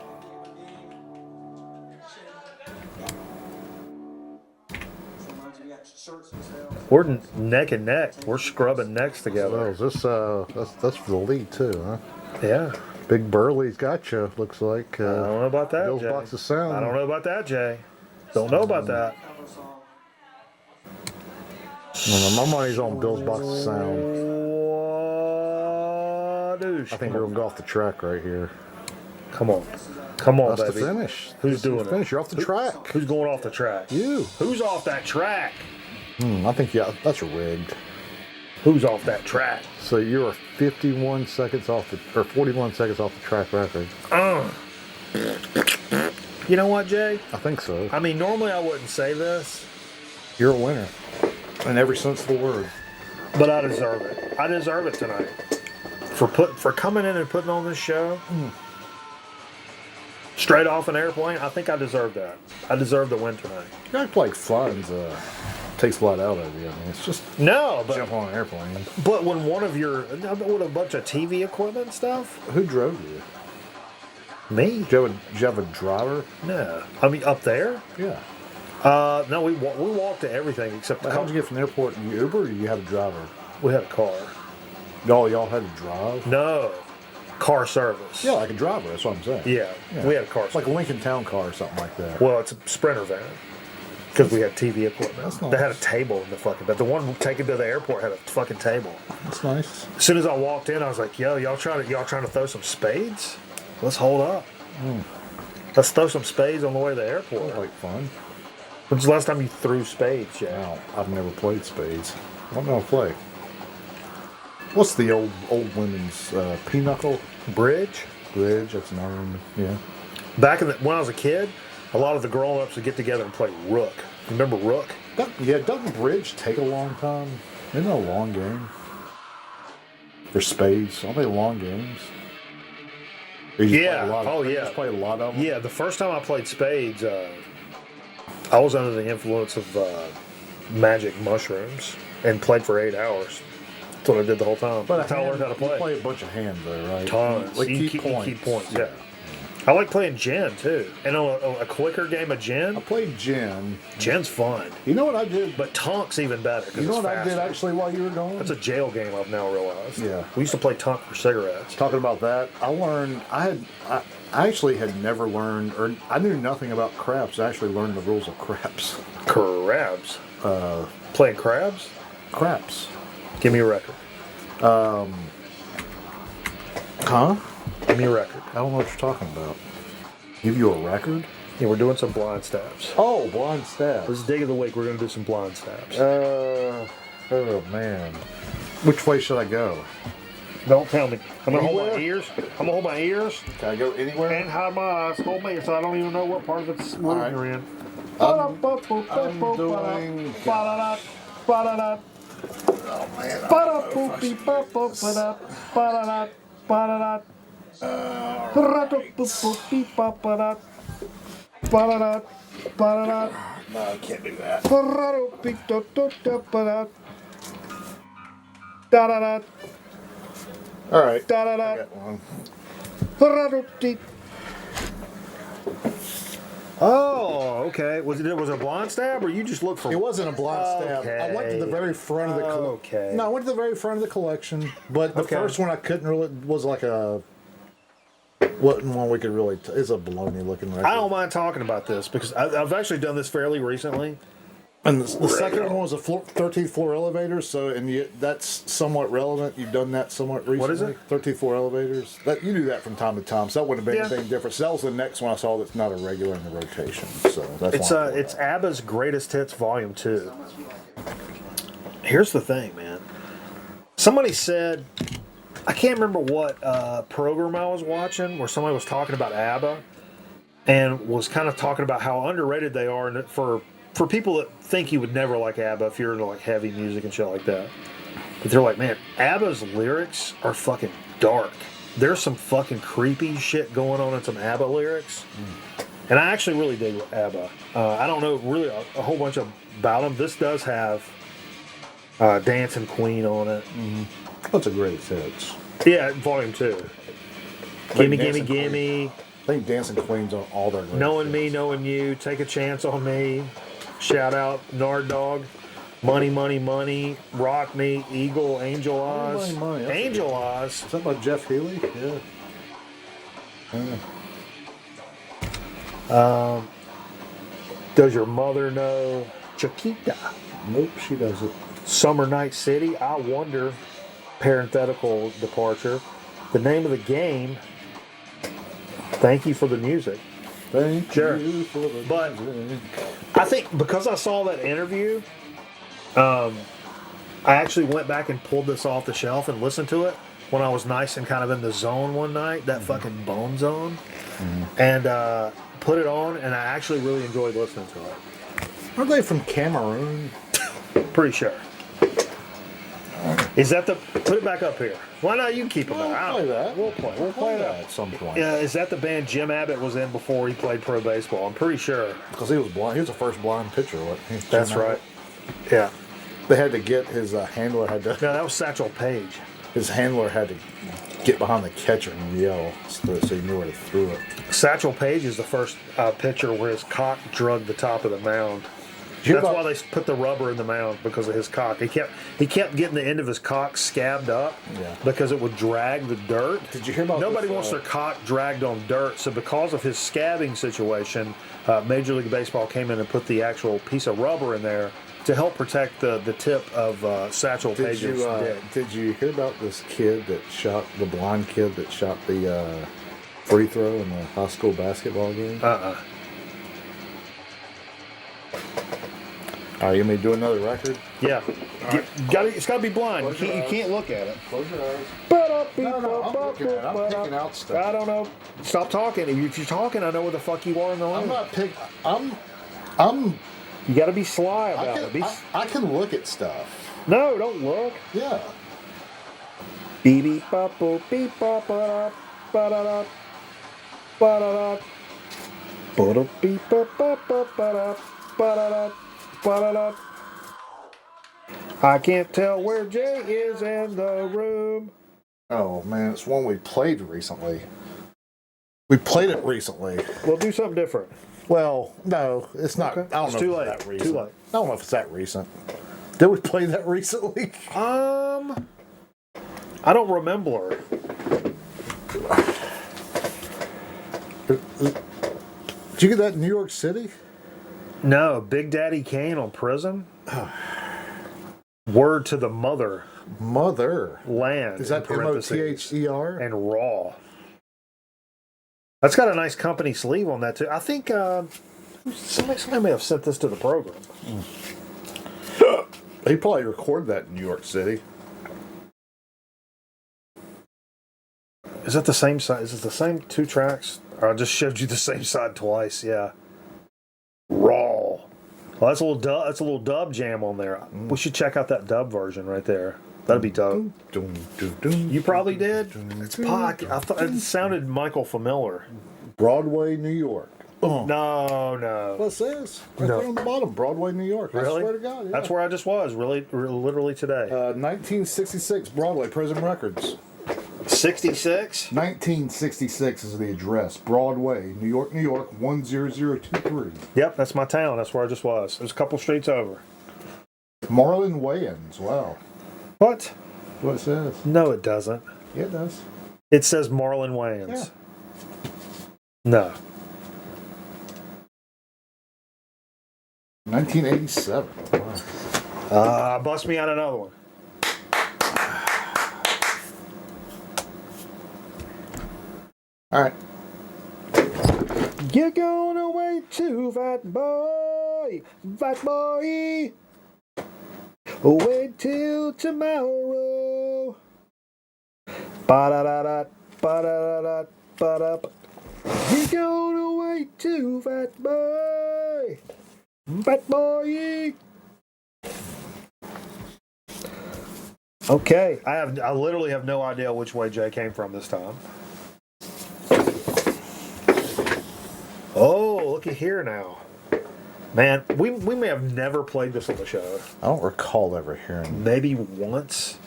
We're neck and neck. We're scrubbing necks Oh, together. is this that's for the lead too, huh? Yeah. Big Burley's got you. Looks like. I don't know about that, Bill's Jay. Box of Sound. I don't know about that, Jay. Don't know about that. My money's on Bill's Box of Sound. Dude, I think we're gonna go off the track right here. come on. Come on, That's baby. the finish. Who's doing the finish? it? You're off the track. Who's going off the track? You. Who's off that track? I think that's rigged. Who's off that track? So you are 51 seconds off or 41 seconds off the track record. You know what, Jay? I think so. I mean, normally I wouldn't say this, You're a winner. In every sense of the word. but I deserve it. I deserve it tonight. For coming in and putting on this show, straight off an airplane, I think I deserve that. I deserve the win tonight. You act like flying's takes a lot out of you. I mean, it's just No, jump on an airplane. but when with a bunch of TV equipment and stuff, Who drove you? me? Did you have a driver? No, I mean up there. Yeah. No, we walked to everything except the How'd you get from the airport? You Uber or you had a driver? We had a car. Y'all had to drive? No, car service. Yeah, like a driver. That's what I'm saying. Yeah, we had a car. It's like a Lincoln Town car or something like that. Well, it's a Sprinter van because we had TV equipment. That's nice. They had a table in the fucking. But the one taken to the airport had a fucking table. That's nice. As soon as I walked in, I was like, "Yo, y'all trying to throw some spades? Let's hold up. Let's throw some spades on the way to the airport." Like fun. When's the last time you threw spades, Jay? Wow, I've never played spades. I don't know how to play. What's the old women's pinochle? Bridge. Bridge, that's another one. Yeah. Back when I was a kid, a lot of the grown-ups would get together and play Rook. You remember Rook? Doesn't bridge take a long time? Isn't it a long game? For spades, aren't they long games? Or you just Yeah. play a lot of- Oh, you yeah. just play a lot of them? Yeah, the first time I played spades, I was under the influence of magic mushrooms and played for 8 hours. That's what I did the whole time. But That's how I learned how to you play. play a bunch of hands though, right? Tons. Like You keep keep points. yeah. I like playing gin too. And a quicker game of I gin, played gin. gin's fun. You know what I did? But Tonk's even better. 'Cause You know it's what I did faster. actually while you were gone? That's a jail game I've now realized. Yeah. We used to play Tonk for cigarettes. Talking about that, I learned I actually had never learned, or I knew nothing about craps. I actually learned the rules of craps. Crabs. Playing crabs? Craps. Give me a record. Huh? Give me a record. I don't know what you're talking about. Give you a record? Yeah, we're doing some blind stabs. Oh, blind stab. This is dig of the week. We're going to do some blind stabs. Oh man. Which way should I go? Don't tell me. I'm going to hold my Anywhere? ears. I'm going to hold my ears Can I go anywhere? and hide my eyes. Hold me so I don't even know what part of it's room right. you're in. I'm doing. No, I can't do that. All right. I got one. Oh, okay. Was it a blind stab, or you just looked for? It wasn't a blind stab. I went to the very front of the collection. Okay. No, I went to the very front of the collection. But the Okay. first one I couldn't really was like a. Wasn't one we could really. It's a baloney looking record. I don't mind talking about this because I've actually done this fairly recently. And the second one was a 13th floor elevator, so that's somewhat relevant. You've done that somewhat recently. What is it? 13th floor elevators. That you do that from time to time, so that wouldn't have been Yeah. anything different. So that was the next one I saw that's not a regular in the rotation. So that's why I pulled It's it. ABBA's Greatest Hits Volume 2. Here's the thing, man. Somebody said, I can't remember what program I was watching where somebody was talking about ABBA and was kind of talking about how underrated they are for for people that think you would never like ABBA if you're into like heavy music and shit like that. But they're like, man, ABBA's lyrics are fucking dark. There's some fucking creepy shit going on in some ABBA lyrics. And I actually really dig ABBA. I don't know really a whole bunch about them. This does have Dancing Queen on it. That's a great hits. Yeah, Volume 2. Gimme, gimme, gimme. I think Dancing Queen's on all their great Knowing me, hits. knowing you. Take a chance on me. Shout out Nard Dog. Money, money, money. Rock me. Eagle. Angel Eyes. Money, money. That's Angel Eyes. Is that by Jeff Healey? Yeah. Does your mother know Chiquita? Nope, she doesn't. Summer Night City. I wonder. Parenthetical departure. The name of the game. Thank you for the music. Thank Sure. you for the But- music. I think because I saw that interview, I actually went back and pulled this off the shelf and listened to it when I was nice and kind of in the zone one night, that fucking bone zone, and put it on, and I actually really enjoyed listening to it. Aren't they from Cameroon? Pretty sure. Is that the? Put it back up here. Why not? You can keep it We'll back. play that. We'll play that. that at some point. Yeah, is that the band Jim Abbott was in before he played pro baseball? I'm pretty sure. Because he was blind. He was the first blind pitcher. That's right. Yeah. They had to get his handler had to. No, that was Satchel Paige. His handler had to get behind the catcher and yell so he knew where to throw it. Satchel Paige is the first pitcher where his cock drugged the top of the mound. Hear That's about- why they put the rubber in the mound, because of his cock. He kept getting the end of his cock scabbed up because it would drag the dirt. Did you hear about Nobody this, wants their cock dragged on dirt, so because of his scabbing situation, Major League Baseball came in and put the actual piece of rubber in there to help protect the tip of Satchel Did Paige's you dick. did you hear about this kid that shot the blind kid that shot the free throw in the high school basketball game? All right, you may do another record. Yeah. It's got to be blind. You can't look at it. Close your eyes. No, I'm looking at it. I'm picking out stuff. I don't know. Stop talking. If you're talking, I know where the fuck you are in the room. I'm not pick. I'm. You got to be sly about it. I can look at stuff. No, don't look. Yeah. Beep beep bop boop beep bop ba da da ba da da ba da beep bop bop bop ba da ba da. I can't tell where Jay is in the room. Oh man, it's one we played recently. We played it recently. We'll do something different. Well, no, it's not. Okay. I don't It's know too if late. it's that Too recent. late. I don't know if it's that recent. Did we play that recently? I don't remember. Did you get that in New York City? No, Big Daddy Kane on Prison. Word to the Mother. Mother. Land. Is that in parentheses, MOTHER? and Raw. That's got a nice company sleeve on that too. I think somebody may have sent this to the program. He probably recorded that in New York City. Is that the same side? Is it the same two tracks? Or I just showed you the same side twice. Yeah. Raw. Well, that's a little dub jam on there. We should check out that dub version right there. That'd be dope. You probably did. It's Pac. I thought it sounded Michael Familiar. Broadway, New York. No. What's this? Right No. there on the bottom. Broadway, New York. Really? I swear to God. Yeah. That's where I just was. Really, literally today. 1966 Broadway, Prison Records. 66. 1966 is the address. Broadway, New York, 10023. Yep, that's my town. That's where I just was. It was a couple streets over. Marlon Wayans. Wow. What? That's what it says. No, it doesn't. Yeah, it does. It says Marlon Wayans. No. 1987. Wow. Bust me out another one. All right. You're going away too, fat boy. Wait till tomorrow. Ba-da-da-da, ba-da-da-da, ba-da. You're going away too, fat boy. Bad boy. Okay, I literally have no idea which way Jay came from this time. Oh, looky here now. Man, we may have never played this on the show. I don't recall ever hearing. Maybe once.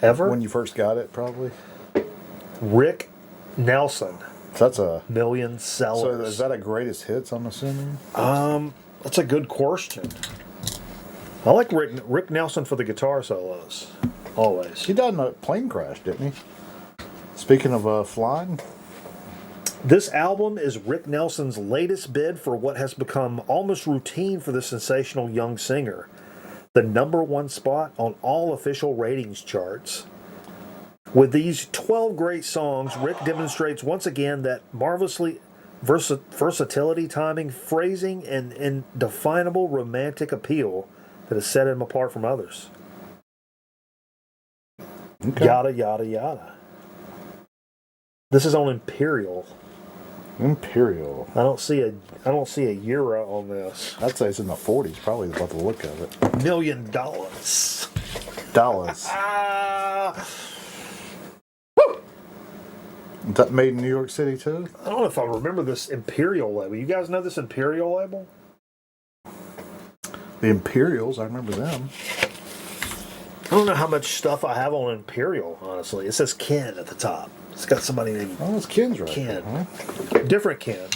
Ever? When you first got it, probably. Rick Nelson. So that's a million sellers. So is that a greatest hits, I'm assuming? That's a good question. I like Rick Nelson for the guitar solos. Always. He died in a plane crash, didn't he? Speaking of flying. This album is Rick Nelson's latest bid for what has become almost routine for the sensational young singer. The #1 spot on all official ratings charts. With these 12 great songs, Rick demonstrates once again that marvelously versatility, timing, phrasing, and indefinable romantic appeal that has set him apart from others. Okay. Yada, yada, yada. This is on Imperial. Imperial. I don't see a euro on this. I'd say it's in the 40s, probably about the look of it. $1 million. Dollars. Is that made in New York City too? I don't know if I remember this Imperial label. You guys know this Imperial label? The Imperials, I remember them. I don't know how much stuff I have on Imperial, honestly. It says Ken at the top. It's got somebody named Oh, it's Ken's right. Ken. Huh? Different Ken.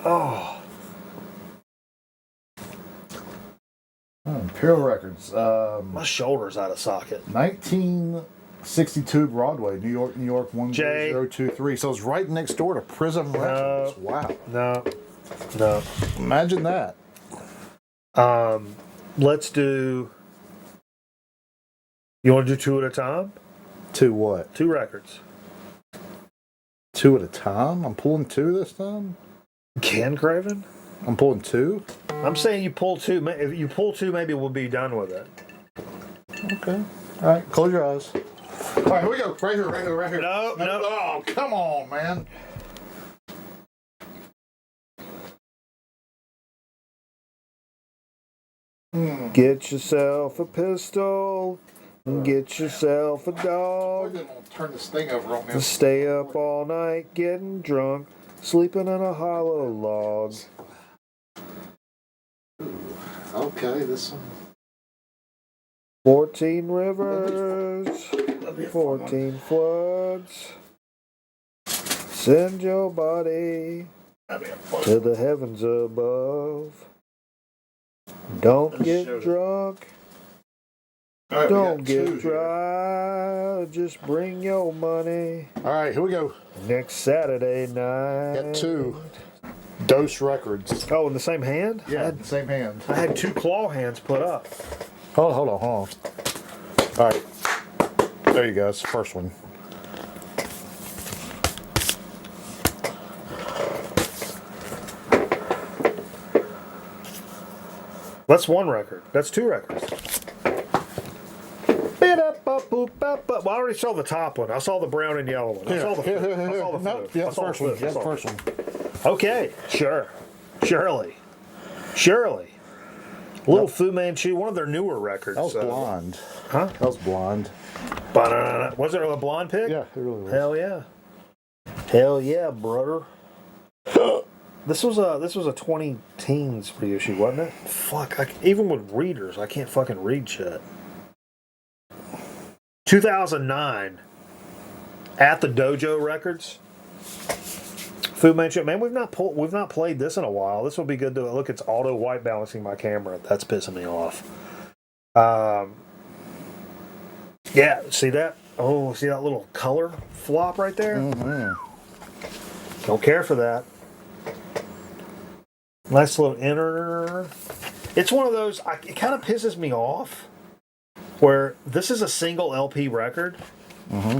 Oh. Imperial Records. My shoulder's out of socket. 1962 Broadway, New York, 10023. So it's right next door to Prism Records. Wow. No. Imagine that. Let's do... You want to do 2 at a time? 2 what? 2 records. 2 at a time? I'm pulling 2 this time? Ken Craven? I'm pulling 2? I'm saying you pull 2. If you pull 2, maybe we'll be done with it. Okay. All right, close your eyes. All right, here we go. Right here. No. Oh, come on, man. Get yourself a pistol. Get yourself a dog. I'm going to turn this thing over on this. Stay up all night getting drunk. Sleeping in a hollow log. Okay, this one. 14 rivers. 14 floods. Send your body to the heavens above. Don't get drunk. Right, Don't get dry. Just bring your money. All right, here we go. Next Saturday night. Got 2 Dose Records. Oh, in the same hand? Yeah, same hand. I had 2 claw hands put up. Hold on. All right. There you go. It's the first one. That's 1 record. That's 2 records. Well, I already saw the top one. I saw the brown and yellow one. I saw the flip. I saw the flip. Yeah, I saw first one. flip. Yeah, first one. Okay, sure. Surely. Little Fu Manchu, one of their newer records. That was blonde. Huh? That was blonde. Was it a blonde pig? Yeah, it really was. Hell yeah, brother. This was a 20 teens reissue, wasn't it? Fuck, even with readers, I can't fucking read shit. 2009, at the Dojo Records. Fu Manchu, man, we've not played this in a while. This will be good to look. It's auto white balancing my camera. That's pissing me off. Yeah, see that? Oh, see that little color flop right there? Mm-hmm. Don't care for that. Nice little inner. It's one of those. It kind of pisses me off. Where this is a single LP record,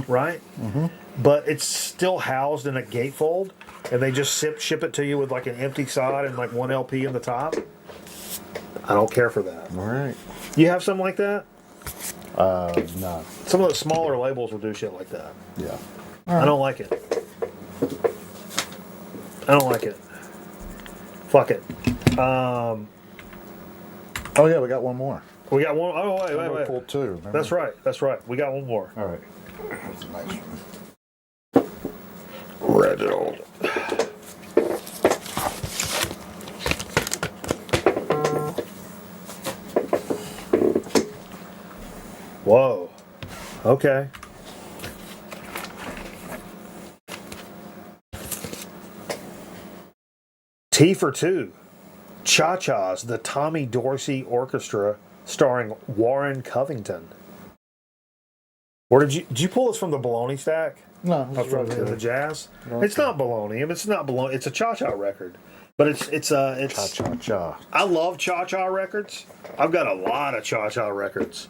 right? Mm-hmm. But it's still housed in a gatefold, and they just ship it to you with like an empty side and like 1 LP in the top. I don't care for that. All right. You have something like that? No. Some of the smaller labels will do shit like that. Yeah. I don't like it. Fuck it. Oh yeah, we got one more. We got one. Oh, wait. Pulled two. Remember? That's right. We got one more. All right. That's a nice one. Reginald. Whoa. Okay. T for Two. Cha-Cha's, the Tommy Dorsey Orchestra, starring Warren Covington. Or did you pull this from the Baloney stack? No, Oh, from the jazz? It's not baloney. I mean, it's not baloney. It's a cha-cha record. But it's Cha-cha-cha. I love cha-cha records. I've got a lot of cha-cha records.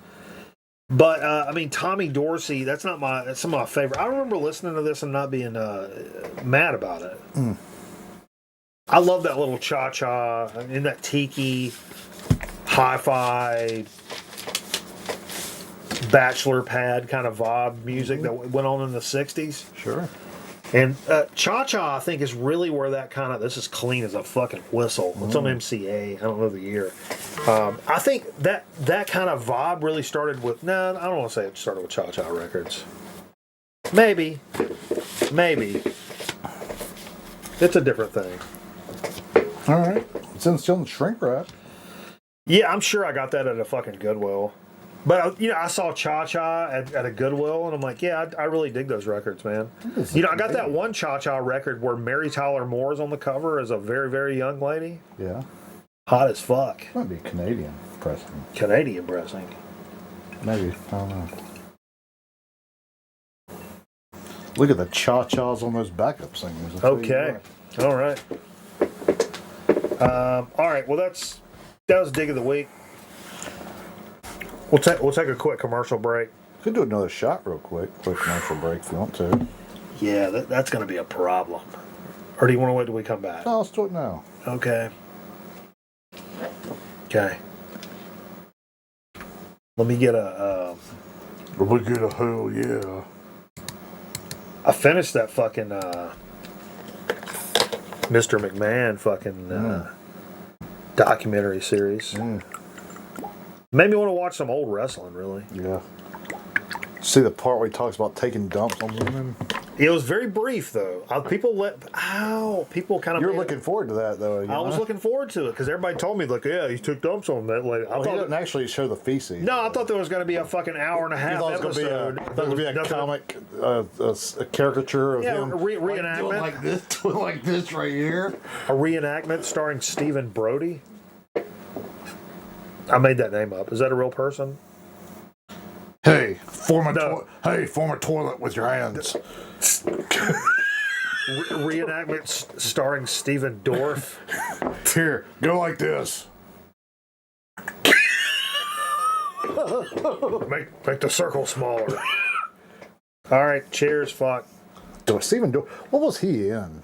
But I mean, Tommy Dorsey, that's some of my favorite. I remember listening to this and not being mad about it. I love that little cha-cha and that tiki hi-fi bachelor pad kind of vibe music that went on in the 60s. Sure. And cha-cha, I think, is really where that kind of, this is clean as a fucking whistle. It's on MCA. I don't know the year. I think that kind of vibe really started with, I don't want to say it started with cha-cha records. Maybe. It's a different thing. All right. It's still in shrink wrap. Yeah, I'm sure I got that at a fucking Goodwill. But, I saw Cha-Cha at a Goodwill, and I'm like, yeah, I really dig those records, man. I got that one Cha-Cha record where Mary Tyler Moore is on the cover as a very, very young lady. Yeah. Hot as fuck. Might be Canadian pressing. Canadian pressing. Maybe. I don't know. Look at the cha-chas on those backup singers. Okay. All right. All right. Well, that was Dig of the Week. We'll take a quick commercial break. Could do another shot real quick. Quick commercial break if you want to. Yeah, that's going to be a problem. Or do you want to wait till we come back? No, let's do it now. Okay. Let me get a... Let me get a hell yeah. I finished that fucking Mr. McMahon fucking documentary series. Made me want to watch some old wrestling, really. Yeah. See the part where he talks about taking dumps on women? It was very brief, though. People kind of... You're looking forward to that, though. I was looking forward to it, because everybody told me, like, yeah, he took dumps on that lady. He didn't actually show the feces. No, I thought there was going to be a fucking hour and a half episode. There was going to be a comic, a caricature of him. Reenactment. Doing like this right here. A reenactment starring Stephen Brody. I made that name up. Is that a real person? Hey, form a toilet with your hands. Reenactment starring Stephen Dorff. Here, go like this. Make the circle smaller. All right, cheers, fuck. Stephen Dorff. What was he in?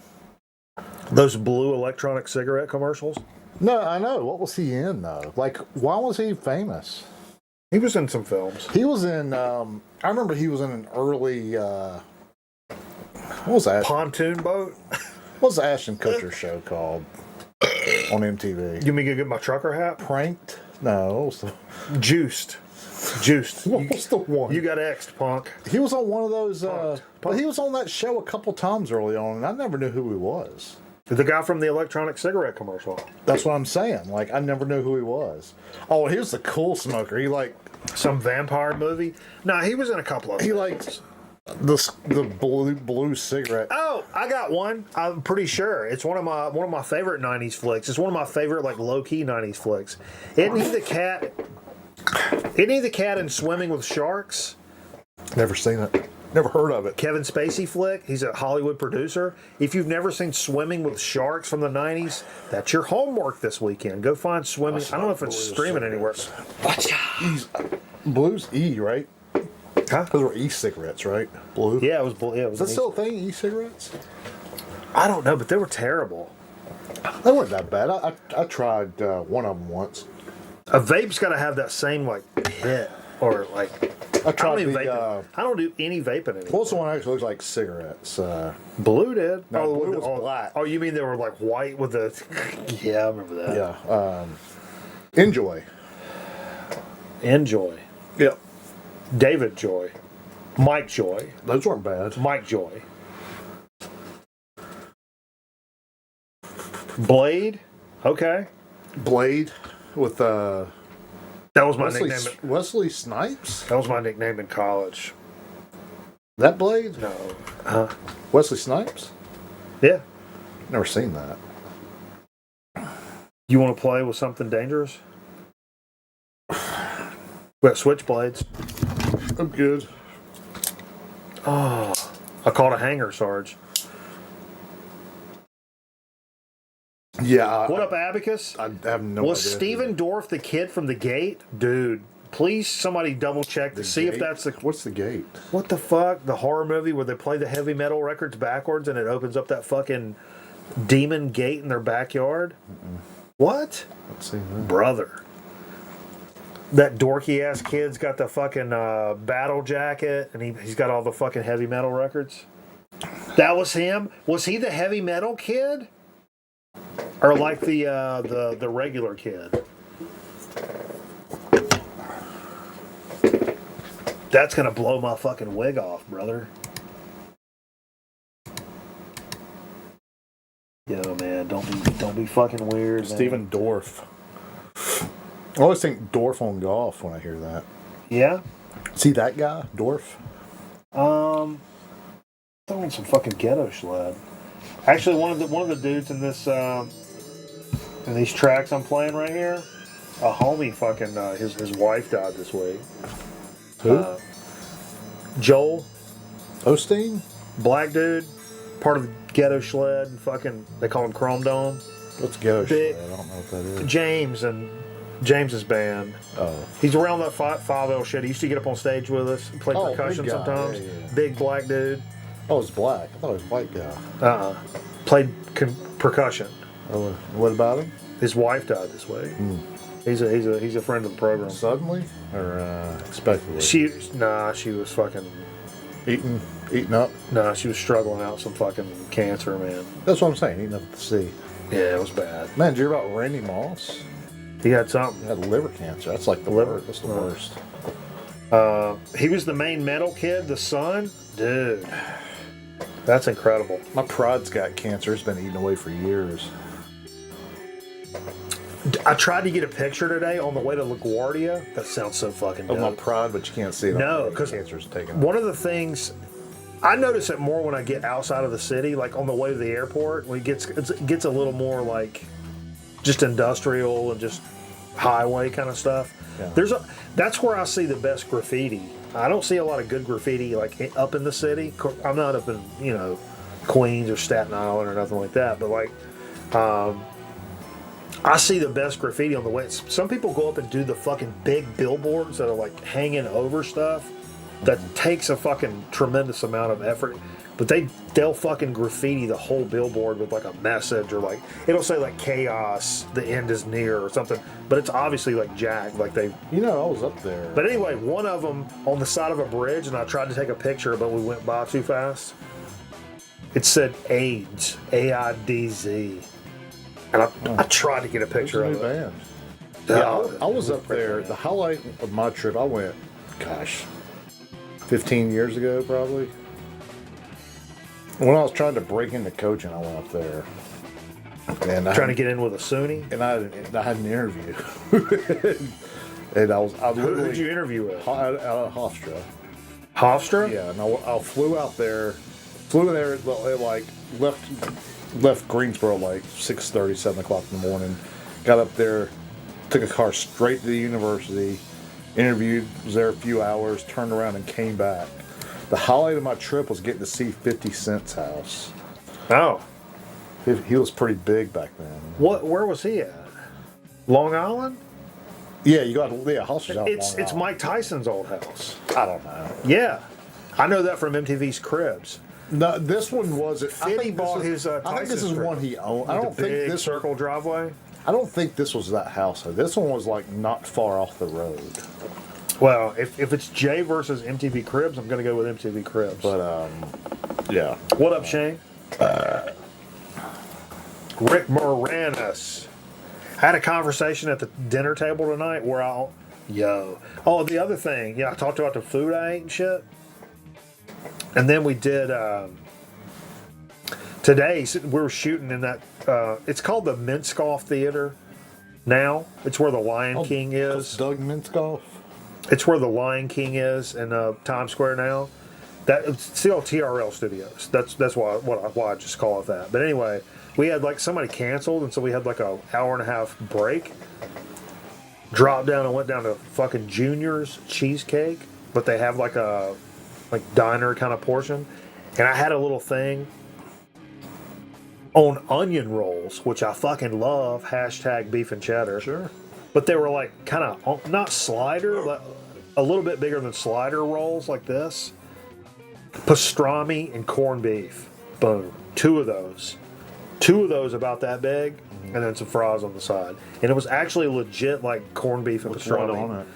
Those blue electronic cigarette commercials? No, I know. What was he in, though? Like, why was he famous? He was in some films. He was in, I remember he was in an early, what was that? Pontoon Boat? What was the Ashton Kutcher show called on MTV? You mean to get my trucker hat? Pranked? No, what was the... Juiced. What was the one? You got X'd, punk. He was on one of those, Punked. but he was on that show a couple times early on, and I never knew who he was. The guy from the electronic cigarette commercial. That's what I'm saying. Like, I never knew who he was. Oh, he was the cool smoker. He some vampire movie. No, he was in a couple of. He liked the blue cigarette. Oh, I got one. I'm pretty sure it's one of my favorite '90s flicks. It's one of my favorite like low key '90s flicks. Isn't he the cat? Isn't he the cat in Swimming with Sharks? Never seen it. Never heard of it. Kevin Spacey flick. He's a Hollywood producer. If you've never seen Swimming with Sharks from the 90s, that's your homework this weekend. Go find Swimming. I don't know if it's streaming anywhere. Blue's E, right? Huh? Those were E-cigarettes, right? Blue? Yeah, it was blue. Yeah, it was Is that still a thing, E-cigarettes? I don't know, but they were terrible. They weren't that bad. I tried one of them once. A vape's got to have that same, like, hit. Or, like... I tried I don't do any vaping anymore. What's the one that actually looks like cigarettes? Blue did. No, blue was black. Oh, you mean they were like white with the... Yeah, I remember that. Yeah. Enjoy. and Joy. Yep. David Joy. Mike Joy. Those weren't bad. Mike Joy. Blade. Okay. Blade with That was my nickname. Wesley Snipes. That was my nickname in college. That Blade? No. Wesley Snipes? Yeah. Never seen that. You want to play with something dangerous? We got switchblades. I'm good. Oh, I caught a hanger, Sarge. Yeah. What up, Abacus? I have no Was idea. Steven Dorff the kid from The Gate? Dude, please somebody double check to see if that's the... What's the Gate? What the fuck? The horror movie where they play the heavy metal records backwards and it opens up that fucking demon gate in their backyard? What? Let's see. That. Brother. That dorky ass kid's got the fucking battle jacket and he's got all the fucking heavy metal records. That was him? Was he the heavy metal kid? Or like the regular kid? That's gonna blow my fucking wig off, brother. Yo, man, don't be fucking weird. Steven Dorff. I always think Dorff on golf when I hear that. Yeah. See that guy, Dorff? Throwing some fucking ghetto sled. Actually, one of the dudes in this in these tracks I'm playing right here, a homie fucking his wife died this week. Who? Joel Osteen? Black dude, part of the ghetto sled. Fucking, they call him Chrome Dome. What's Ghetto Big- Sled? I don't know what that is. James and James's band. Oh. He's around that 5L shit. He used to get up on stage with us, and play Oh, percussion big guy. sometimes. Yeah, yeah. Big black dude. Oh, it's black. I thought it was white guy. Played percussion. Oh, what about him? His wife died this week. He's a friend of the program. Suddenly or expectedly? She was fucking Eating up. she was struggling out some fucking cancer, man. That's what I'm saying. Eating up at the sea. Yeah, it was bad. Man, did you hear about Randy Moss? He had something. He had liver cancer. That's like the Liver? worst. That's the worst. He was the main metal kid, the son. Dude, that's incredible. My pride's got cancer. It's been eaten away for years. I tried to get a picture today on the way to LaGuardia. That sounds so fucking Of my dope. pride, but you can't see it. No, because cancer's taken. one of the things I notice it more when I get outside of the city, like on the way to the airport, when it gets a little more like just industrial and just highway kind of stuff. Yeah. That's where I see the best graffiti. I don't see a lot of good graffiti like up in the city. I'm not up in Queens or Staten Island or nothing like that, but like I see the best graffiti on the way. Some people go up and do the fucking big billboards that are like hanging over stuff. That takes a fucking tremendous amount of effort. But they'll fucking graffiti the whole billboard with like a message, or like it'll say like chaos, the end is near or something. But it's obviously like jacked, like they. I was up there. But anyway, one of them on the side of a bridge, and I tried to take a picture, but we went by too fast. It said AIDS, AIDZ, and I tried to get a picture It's of a it. new band. Yeah, I was up there. The highlight of my trip, I went, 15 years ago probably. When I was trying to break into coaching, I went up there. And Trying to get in with a Sunni. And I had an interview. And I Who literally did you interview with? out of Hofstra. Hofstra? Yeah, and I flew out there. Flew in there, like left Greensboro like 6:30, 7 o'clock in the morning. Got up there, took a car straight to the university, interviewed, was there a few hours, turned around and came back. The highlight of my trip was getting to see 50 Cent's house. Oh. He was pretty big back then. Where was he at? Long Island? Yeah, Hofstra's out. It's Mike Tyson's old house. I don't know. Yeah. I know that from MTV's Cribs. No, this one wasn't. Fitty bought his I think this Tyson's is one he owned. I don't the think big this circle driveway. I don't think this was that house. Though. This one was like not far off the road. Well, if it's Jay versus MTV Cribs, I'm going to go with MTV Cribs. But yeah. What up, Shane? Rick Moranis. I had a conversation at the dinner table tonight where Yo. Oh, the other thing. Yeah, I talked about the food I ate and shit. And then we did, today, we were shooting in that, it's called the Minskoff Theater now. It's where the Lion King is. Doug Minskoff? It's where the Lion King is in Times Square now. It's still TRL Studios. That's why I just call it that. But anyway, we had like somebody canceled, and so we had like an hour and a half break. Dropped down and went down to fucking Junior's Cheesecake, but they have like a diner kind of portion, and I had a little thing on onion rolls, which I fucking love. # beef and cheddar. Sure. But they were like kind of not slider, but a little bit bigger than slider rolls like this. Pastrami and corned beef. Boom. Two of those about that big, and then some fries on the side. And it was actually legit like corned beef and pastrami. What on it?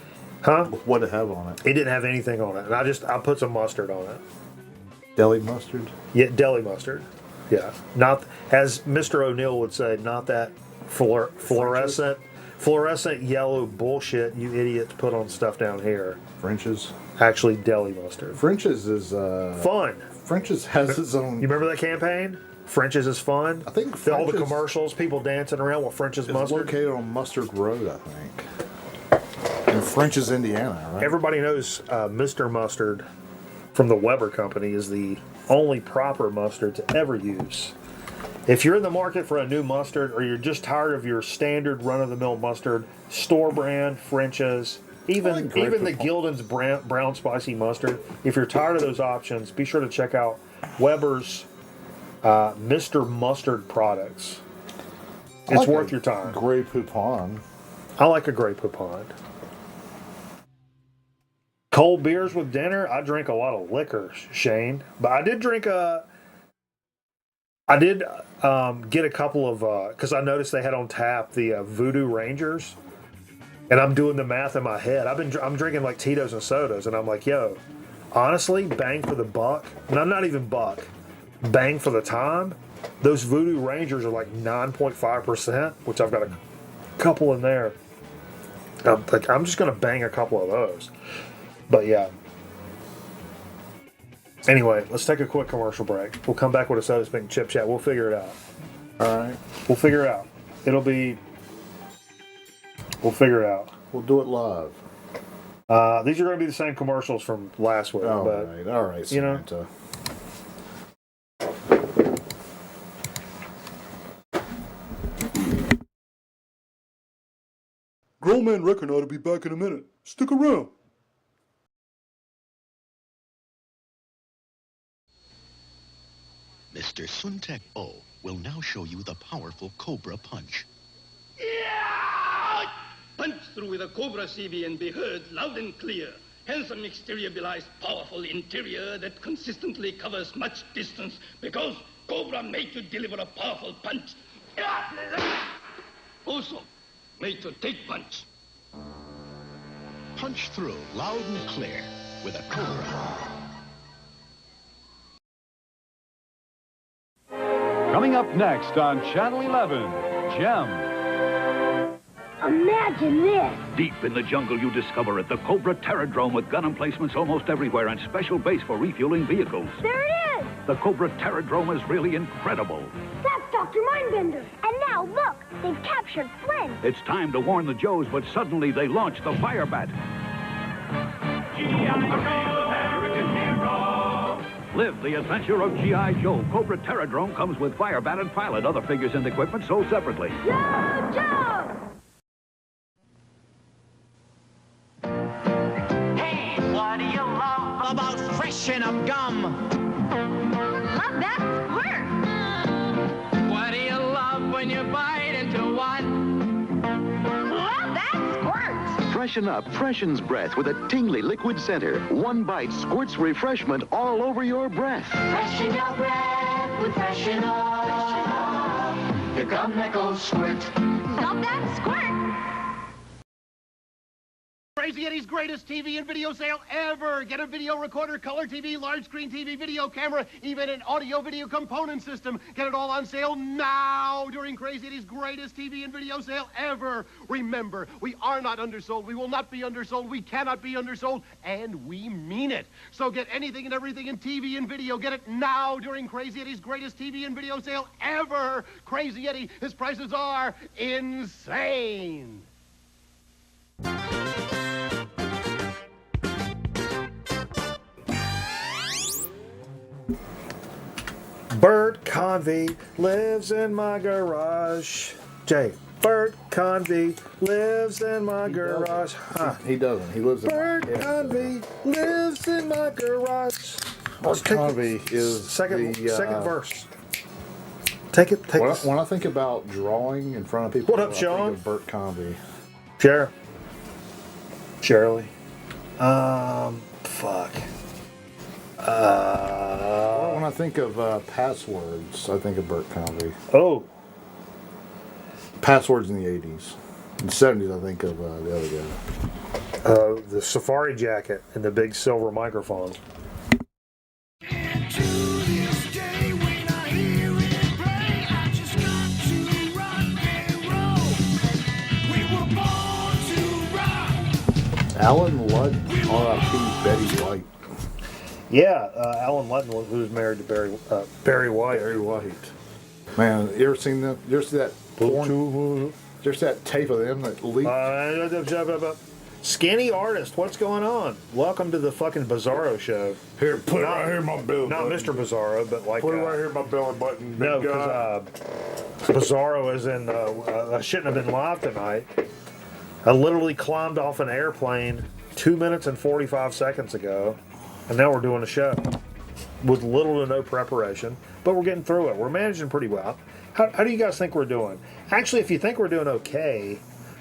Huh? What did it have on it? It didn't have anything on it. And I put some mustard on it. Deli mustard? Yeah, deli mustard. Yeah. Not, as Mr. O'Neill would say, not that fluorescent yellow bullshit you idiots put on stuff down here. French's? Actually, deli mustard. French's is fun. French's has its own. You remember that campaign? French's is fun. I think all the French's commercials, people dancing around with French's is mustard. located on Mustard Road, I think, in French's, Indiana. Right? Everybody knows Mr. Mustard from the Weber Company is the only proper mustard to ever use. If you're in the market for a new mustard, or you're just tired of your standard run-of-the-mill mustard, store brand, French's, even the Gildan's brown spicy mustard, if you're tired of those options, be sure to check out Weber's Mr. Mustard products. It's worth your time. Grey Poupon. I like a Grey Poupon. Cold beers with dinner. I drink a lot of liquor, Shane, but I did drink I did get a couple of because I noticed they had on tap the Voodoo Rangers, and I'm doing the math in my head. I'm drinking like Tito's and sodas, and I'm like, yo, honestly, bang for the buck. And I'm not even buck. Bang for the time. Those Voodoo Rangers are like 9.5%, which I've got a couple in there. I'm just gonna bang a couple of those. But yeah. Anyway, let's take a quick commercial break. We'll come back with a soda speak and chip chat. We'll figure it out. All right. We'll figure it out. We'll figure it out. We'll do it live. These are going to be the same commercials from last week. All right, you know, Samantha. Grown Man Reckon ought to be back in a minute. Stick around. Mr. Suntek O will now show you the powerful Cobra Punch. Yeah! Punch through with a Cobra CB and be heard loud and clear. Handsome exterior belies powerful interior that consistently covers much distance because Cobra made to deliver a powerful punch. Also, made to take punch. Punch through loud and clear with a Cobra. Coming up next on Channel 11, Gem. Imagine this. Deep in the jungle, you discover it, the Cobra Terradrome with gun emplacements almost everywhere and special base for refueling vehicles. There it is. The Cobra Terradrome is really incredible. That's Dr. Mindbender. And now, look, they've captured Flynn. It's time to warn the Joes, but suddenly they launch the Firebat. Live the adventure of G.I. Joe. Cobra Terradrome comes with Firebat and pilot. Other figures and equipment sold separately. Yo, Joe! Hey, what do you love about freshen up gum? Love that squirt. What do you love when you bite into one? Love that squirt. Freshen Up freshens breath with a tingly liquid center. One bite squirts refreshment all over your breath. Freshen your breath with freshen up. Your gum that goes squirt. Love that squirt. Crazy Eddie's greatest TV and video sale ever. Get a video recorder, color TV, large screen TV, video camera, even an audio video component system. Get it all on sale now during Crazy Eddie's greatest TV and video sale ever. Remember, we are not undersold. We will not be undersold. We cannot be undersold, and we mean it. So get anything and everything in TV and video. Get it now during Crazy Eddie's greatest TV and video sale ever. Crazy Eddie, his prices are insane. Bert Convey lives in my garage. Jay, Bert Convey lives in my garage. Huh. He doesn't. He lives in Bert Convey lives in my garage. Bert Convey is second the, verse. Take it. When I think about drawing in front of people, What up, Sean? I think of Bert Convey. Shirley. Fuck. When I think of passwords, I think of Bert Convey. Oh. Passwords in the 80s. In the 70s, I think of the other guy. The safari jacket and the big silver microphone. Alan Ludd, R.I.P. Betty White. Yeah, Alan Lutton, who was married to Barry White. Barry White. Man, you ever seen that? You ever see that porn? You ever see that tape of them that leaked? Skinny artist, what's going on? Welcome to the fucking Bizarro show. Here, put it right here in my belly Not button. Mr. Bizarro, but like... Put it right here in my belly button. No, big guy. because Bizarro is in... I shouldn't have been live tonight. I literally climbed off an airplane 2 minutes and 45 seconds ago, and now we're doing a show with little to no preparation, but we're getting through it. We're managing pretty well. How do you guys think we're doing? Actually, if you think we're doing okay,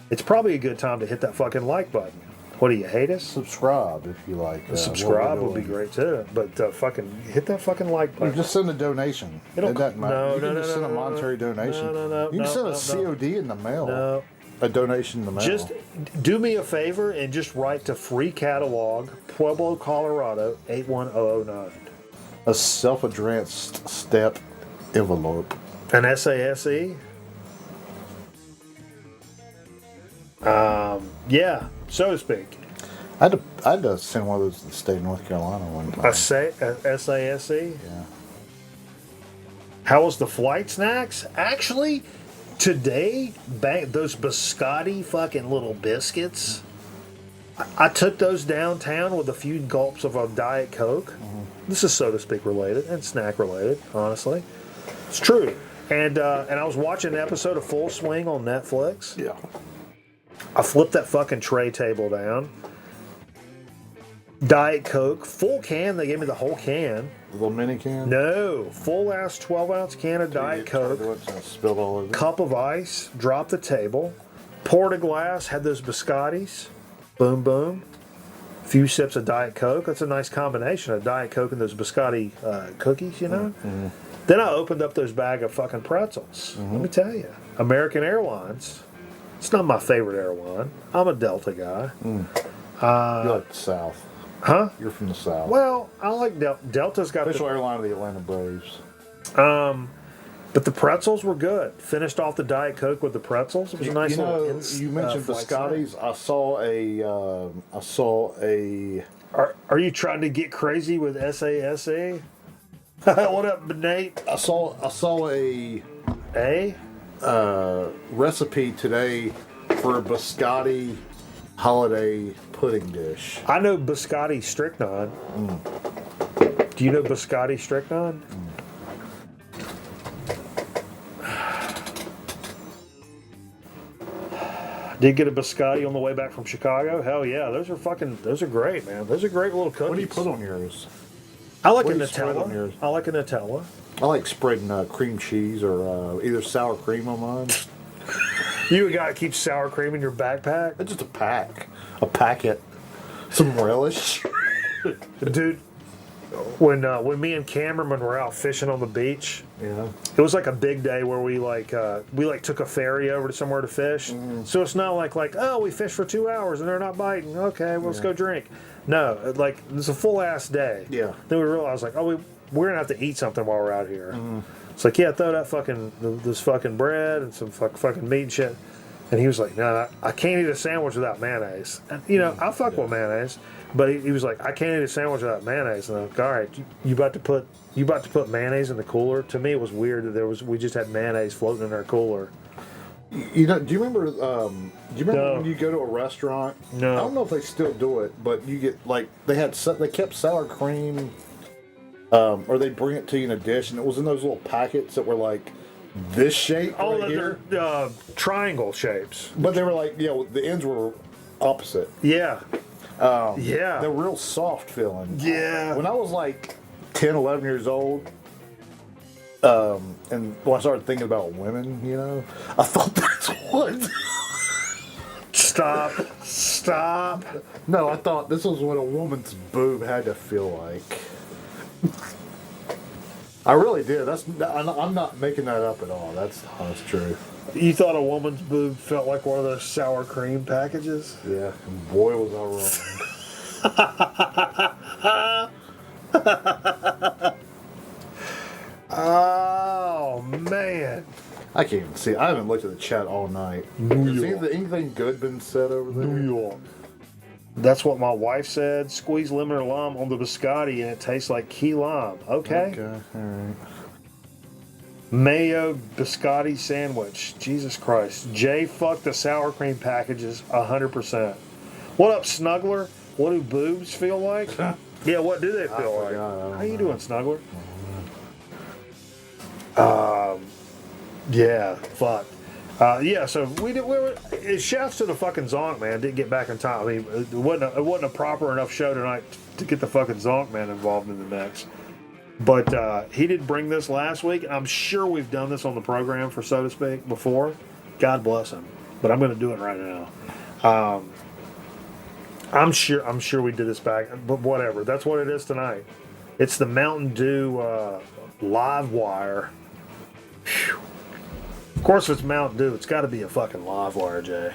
it's probably a good time to hit that fucking like button. What, do you hate us? Subscribe if you like. Subscribe would be great too, but fucking hit that fucking like button. You just send a donation. It doesn't matter. You can just send a monetary donation. You can send a COD in the mail. No. A donation in the mail. Just do me a favor and just write to Free Catalog, Pueblo, Colorado, 81009. A self-addressed stamp envelope. An SASE? Yeah, so to speak. I had to send one of those to the state of North Carolina one time. A SASE? Yeah. How was the flight snacks? Actually, today, those biscotti fucking little biscuits, I took those downtown with a few gulps of a Diet Coke. Mm-hmm. This is, so to speak, related and snack related, honestly. It's true. And I was watching an episode of Full Swing on Netflix. Yeah. I flipped that fucking tray table down. Diet Coke, full can. They gave me the whole can. A little mini can? No, full ass 12-ounce can of Diet Coke. Spilled all over. Cup of ice. Dropped the table. Poured a glass. Had those biscottis. Boom, boom. A few sips of Diet Coke. That's a nice combination of Diet Coke and those biscotti cookies, you know. Mm-hmm. Then I opened up those bag of fucking pretzels. Mm-hmm. Let me tell you, American Airlines. It's not my favorite airline. I'm a Delta guy. You like the South. Huh? You're from the South. Well, I like Delta's got official airline of the Atlanta Braves. But the pretzels were good. Finished off the Diet Coke with the pretzels. It was a nice little. You mentioned biscottis. I saw a. Are you trying to get crazy with SASE? What up, Nate? I saw a recipe today for a biscotti holiday pudding dish. I know biscotti strychnine. Do you know biscotti strychnine? Did get a biscotti on the way back from Chicago. Hell yeah, those are great, man. Those are great little cookies. What do you put on yours? I like a Nutella. I like a Nutella. I like spreading cream cheese or either sour cream on mine. You gotta keep sour cream in your backpack? It's just a packet, some relish. Dude, when me and Cameron were out fishing on the beach. Yeah. It was like a big day where we took a ferry over to somewhere to fish. So it's not like oh, we fished for 2 hours and they're not biting. Okay, well, let's go drink. No, like it's a full ass day. Yeah. Then we realized like, oh, we're gonna have to eat something while we're out here. It's like, yeah, throw that this fucking bread and some fucking meat and shit. And he was like, no, I can't eat a sandwich without mayonnaise. And, I fuck with mayonnaise, but he was like, I can't eat a sandwich without mayonnaise. And I'm like, all right, you about to put mayonnaise in the cooler? To me, it was weird that we just had mayonnaise floating in our cooler. Do you remember? When you go to a restaurant? No. I don't know if they still do it, but you get they kept sour cream, or they bring it to you in a dish, and it was in those little packets that were like this shape right here. They're triangle shapes. But they were like, the ends were opposite. Yeah. They're real soft feeling. Yeah. When I was like 10, 11 years old, and when I started thinking about women, I thought that's what. Stop. No, I thought this was what a woman's boob had to feel like. I really did. I'm not making that up at all. That's true. You thought a woman's boob felt like one of those sour cream packages? Yeah, and boy was I wrong. Oh, man. I can't even see. I haven't looked at the chat all night. Has anything good been said over there? New York. That's what my wife said. Squeeze lemon or lime on the biscotti and it tastes like key lime. Okay. Okay, all right. Mayo biscotti sandwich. Jesus Christ. Jay, fuck the sour cream packages 100%. What up, Snuggler? What do boobs feel like? Yeah, what do they feel like? How you doing, Snuggler? Yeah, fuck. So shouts to the fucking Zonk Man. Didn't get back in time. I mean, it wasn't a proper enough show tonight to get the fucking Zonk Man involved in the mix. But he did bring this last week. I'm sure we've done this on the program, for so to speak, before. God bless him. But I'm going to do it right now. I'm sure we did this back, but whatever. That's what it is tonight. It's the Mountain Dew Live Wire. Whew. Of course, if it's Mountain Dew, it's got to be a fucking Live Wire, Jay.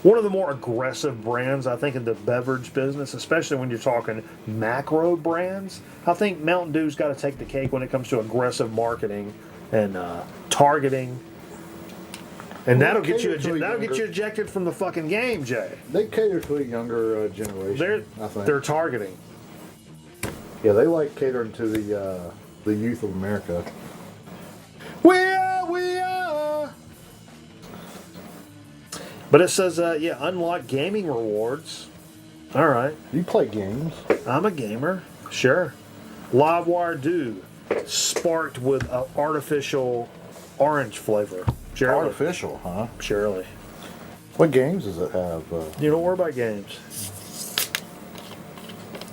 One of the more aggressive brands, I think, in the beverage business, especially when you're talking macro brands. I think Mountain Dew's got to take the cake when it comes to aggressive marketing and targeting. And that'll get you ejected from the fucking game, Jay. They cater to a younger generation. I think they're targeting. Yeah, they like catering to the youth of America. We are. But it says, unlock gaming rewards. All right. You play games? I'm a gamer. Sure. Livewire Dew, sparked with artificial orange flavor. Surely. Artificial, huh? Surely. What games does it have? You don't worry about games.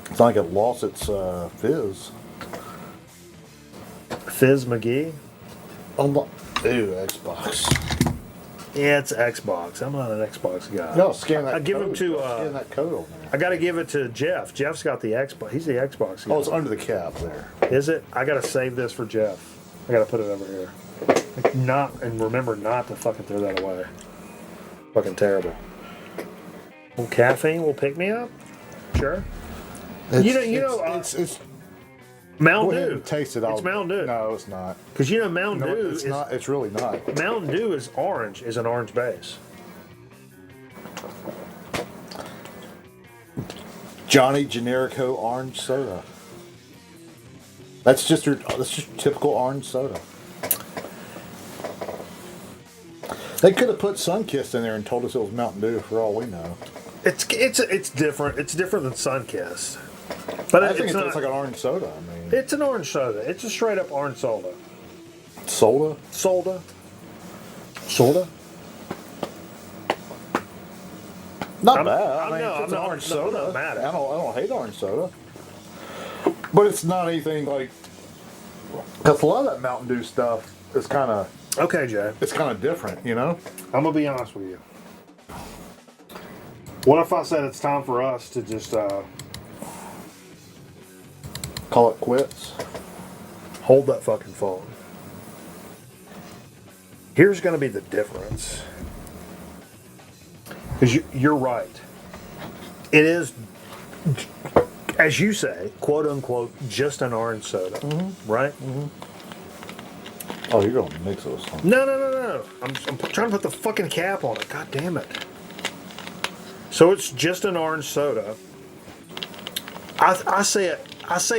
It's not like it lost its fizz. Fizz McGee? Ew, Xbox. Yeah, it's Xbox. I'm not an Xbox guy. No, scan that. I give him to. Scan that code on there. I got to give it to Jeff. Jeff's got the Xbox. He's the Xbox guy. Oh, it's under the cap there. Is it? I got to save this for Jeff. I got to put it over here. Remember not to fucking throw that away. Fucking terrible. Well, caffeine will pick me up. Sure. It's Mountain Dew. Taste it. It's Mountain Dew. No, it's not. Because Mountain Dew it's not. It's really not. Mountain Dew is orange. Is an orange base. Johnny Generico orange soda. That's just typical orange soda. They could have put Sunkist in there and told us it was Mountain Dew for all we know. It's different. It's different than Sunkist. But I think it tastes like an orange soda. I mean, it's an orange soda. It's a straight up orange soda. Soda? Not bad. It's an orange soda. I'm mad at it. I don't hate orange soda. But it's not anything like. Because a lot of that Mountain Dew stuff is kind of. Okay, Jay. It's kind of different, you know? I'm going to be honest with you. What if I said it's time for us to just Call it quits. Hold that fucking phone. Here's going to be the difference. Because you're right. It is, as you say, quote unquote, just an orange soda, right? Oh, you're going to mix those. Huh? No. I'm trying to put the fucking cap on it. God damn it. So it's just an orange soda. I say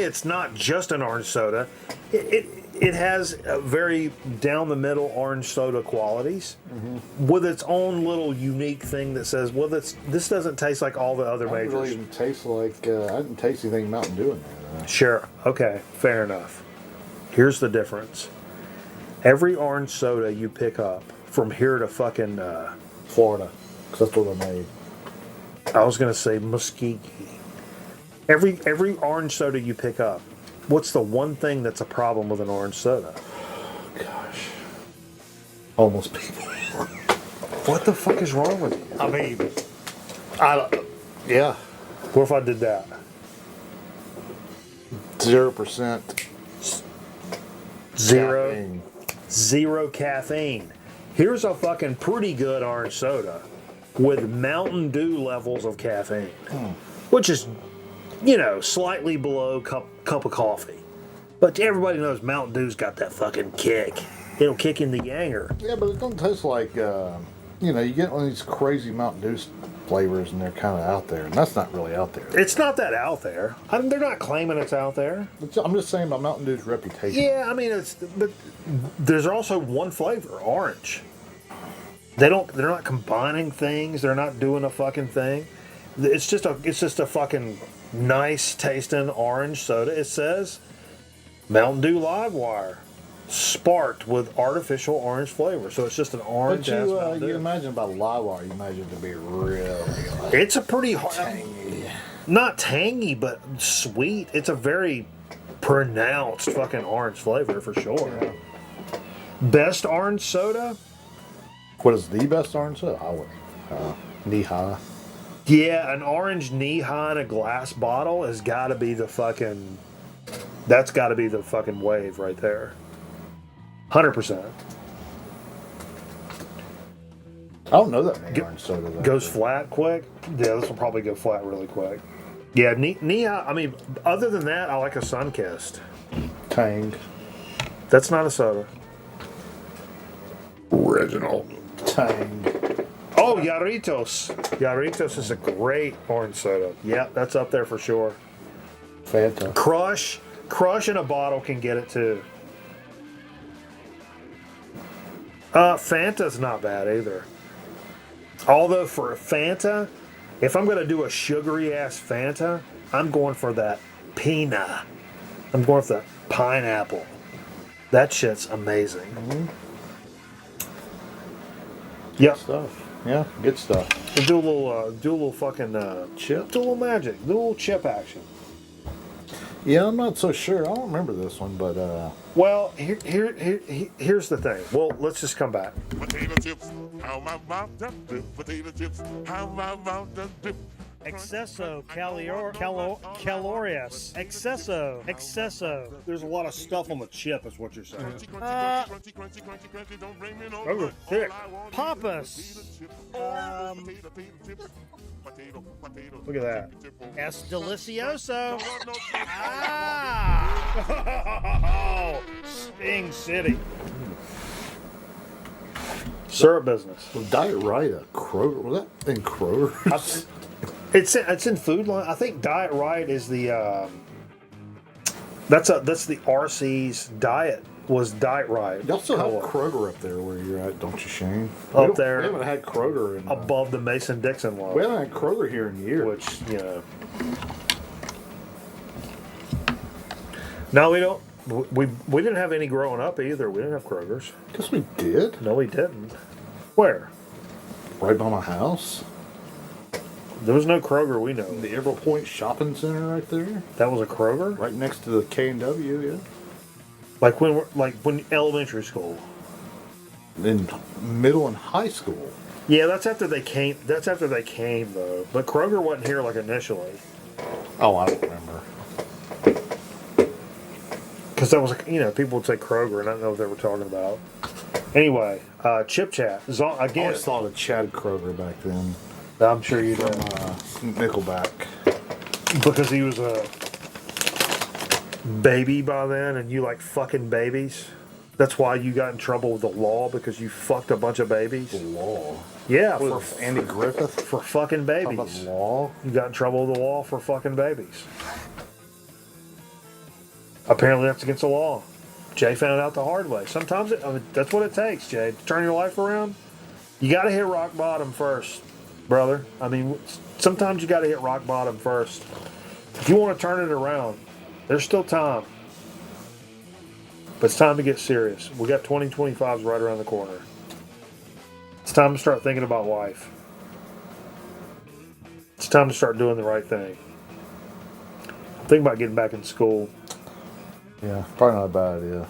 it's not just an orange soda. It has a very down the middle orange soda qualities with its own little unique thing that says, well, this doesn't taste like all the other It majors. really even taste like I didn't taste anything Mountain Dew in there. Sure. Okay. Fair enough. Here's the difference. Every orange soda you pick up from here to fucking Florida, because that's where they're made. I was gonna say Muskegee. Every orange soda you pick up, what's the one thing that's a problem with an orange soda? Gosh, homeless people. What the fuck is wrong with you? I mean, yeah, What if I did that? 0%. Zero caffeine. Here's a fucking pretty good orange soda with Mountain Dew levels of caffeine, which is, slightly below cup of coffee. But everybody knows Mountain Dew's got that fucking kick. It'll kick in the yanger. Yeah, but it don't taste like, you get one of these crazy Mountain Dew flavors and they're kind of out there. And that's not really out there. It's not that out there. They're not claiming it's out there. I'm just saying about Mountain Dew's reputation. Yeah, I mean, but there's also one flavor, orange. They're not combining things. They're not doing a fucking thing. It's just a fucking nice tasting orange soda. It says Mountain Dew Livewire, sparked with artificial orange flavor. So it's just an orange. But you imagine about Livewire, you imagine it to be really. It's a pretty hard, tangy. Not tangy, but sweet. It's a very pronounced fucking orange flavor for sure. Yeah. Best orange soda? What is the best orange soda? Knee high. Yeah, an orange knee high in a glass bottle has got to be the fucking. That's got to be the fucking wave right there. 100%. I don't know that many orange soda. Goes flat quick. Yeah, this will probably go flat really quick. Yeah, knee high. I mean, other than that, I like a Sunkist. Tang. That's not a soda. Original. Tang. Oh, Yarritos. Yarritos is a great orange soda. Yeah, that's up there for sure. Fanta. Crush in a bottle can get it too. Fanta's not bad either. Although for Fanta, if I'm gonna do a sugary ass Fanta, I'm going for that pina. I'm going for that pineapple. That shit's amazing. Mm-hmm. Yep. Stuff. Yeah, good stuff. Do a little fucking chip. Do a little magic. Do a little chip action. Yeah, I'm not so sure. I don't remember this one, but Well, here's the thing. Well, let's just come back. Potato chips, how my mouth does dip. Potato chips, how my mouth does dip. Excesso calorious. Excesso. There's a lot of stuff on the chip, is what you're saying. Those are thick. Papas. Look at that. Es delicioso. Sting City. Syrup business. was Diet Right at Kroger? Was that in Kroger? It's in Food Line. I think Diet Right is the that's the RC's diet was Diet Right. Y'all still have Kroger up there where you're at, don't you, Shane? Up there, we haven't had Kroger in above the Mason-Dixon line. We haven't had Kroger here in years. Which No, we don't. We didn't have any growing up either. We didn't have Kroger's. Guess we did. No, we didn't. Where? Right by my house. There was no Kroger we know. The Everett Point Shopping Center right there. That was a Kroger? Right next to the K&W, yeah. Like when elementary school. In middle and high school. Yeah, that's after they came though. But Kroger wasn't here like initially. Oh, I don't remember. Because that was, people would say Kroger, and I don't know what they were talking about. Anyway, Chip Chat. I Again, always thought of Chad Kroger back then. I'm sure you From did. Nickelback. Because he was a baby by then, and you like fucking babies. That's why you got in trouble with the law, because you fucked a bunch of babies. The law? Yeah, for Andy Griffith? For fucking babies. About the law? You got in trouble with the law for fucking babies. Apparently that's against the law. Jay found out the hard way. Sometimes that's what it takes, Jay. To turn your life around, you got to hit rock bottom first, brother. I mean, sometimes you got to hit rock bottom first. If you want to turn it around, there's still time. But it's time to get serious. We got 2025s right around the corner. It's time to start thinking about life. It's time to start doing the right thing. I'm thinking about getting back in school. Yeah, probably not a bad idea.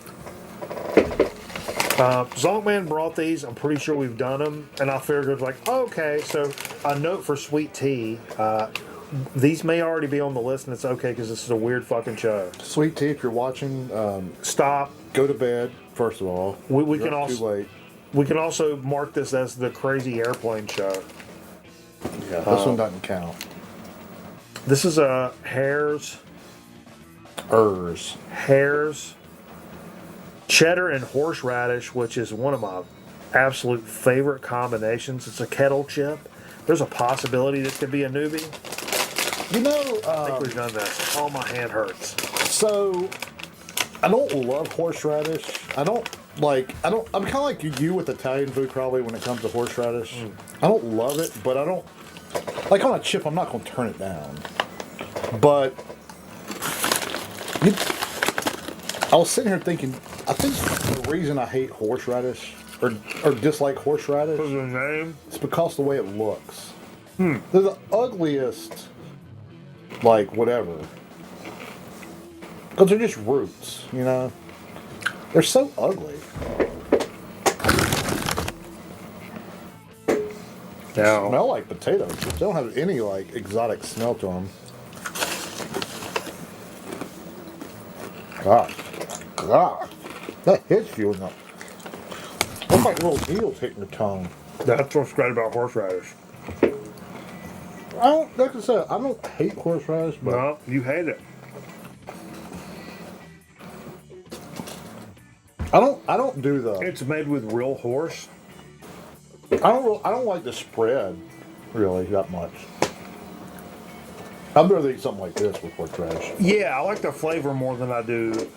Zonkman brought these. I'm pretty sure we've done them. And I figured it was like, okay, so a note for Sweet Tea. These may already be on the list, and it's okay because this is a weird fucking show. Sweet Tea, if you're watching, stop. Go to bed, first of all. We can also too late. We can also mark this as the Crazy Airplane Show. Yeah, this one doesn't count. This is a Hare's cheddar and horseradish, which is one of my absolute favorite combinations. It's a kettle chip. There's a possibility this could be a newbie. I think we've done this. Oh, my hand hurts. So, I don't love horseradish. I'm kind of like you with Italian food probably when it comes to horseradish. I don't love it, but I don't, like on a chip, I'm not going to turn it down. But, I was sitting here thinking, I think the reason I hate horseradish, or dislike horseradish, because of the name? It's because of the way it looks. They're the ugliest, like, whatever. Because they're just roots, you know? They're so ugly. Now, They smell like potato chips. They don't have any, like, exotic smell to them. God. That hits you in the... That's like little needles hitting your tongue. that's what's great about horseradish. Like I said, I don't hate horseradish, but... No, you hate it. I don't do the... It's made with real horse. I don't like the spread, really, that much. I'd rather eat something like this with horseradish. Yeah, I like the flavor more than I do.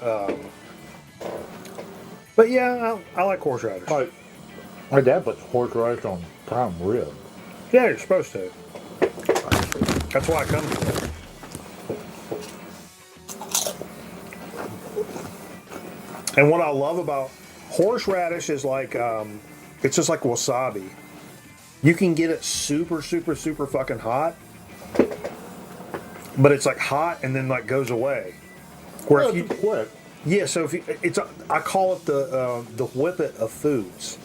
But yeah, I like horseradish. Like, my dad puts horseradish on prime rib. Yeah, you're supposed to. That's why I come to it. And what I love about horseradish is like, it's just like wasabi. You can get it super, super, super fucking hot, but it's like hot and then like goes away. Where if you quick. Yeah, so if you, I call it the whippet of foods.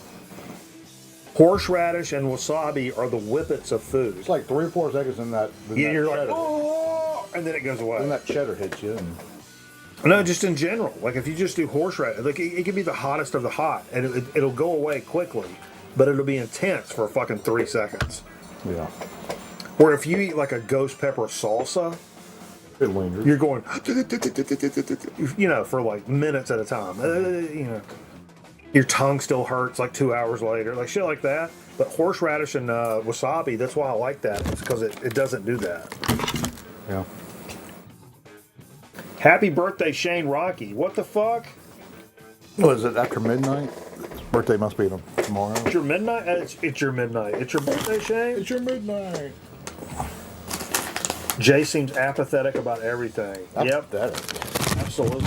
Horseradish and wasabi are the whippets of foods. It's like 3 or 4 seconds in that. Yeah, you're like, cheddar. oh, and then it goes away. Then that cheddar hits you. And... No, just in general. Like if you just do horseradish, like it can be the hottest of the hot, and it'll go away quickly, but it'll be intense for fucking 3 seconds. Yeah. Where if you eat like a ghost pepper salsa, it lingers. You're going, for like minutes at a time. Your tongue still hurts like 2 hours later, like shit like that. But horseradish and wasabi, that's why I like that. It's because it doesn't do that. Yeah. Happy birthday, Shane Rocky. What the fuck? What is it, after midnight? His birthday must be tomorrow. It's your midnight? It's your midnight. It's your birthday, Shane? It's your midnight. Jay seems apathetic about everything. Apathetic. Yep. Absolutely.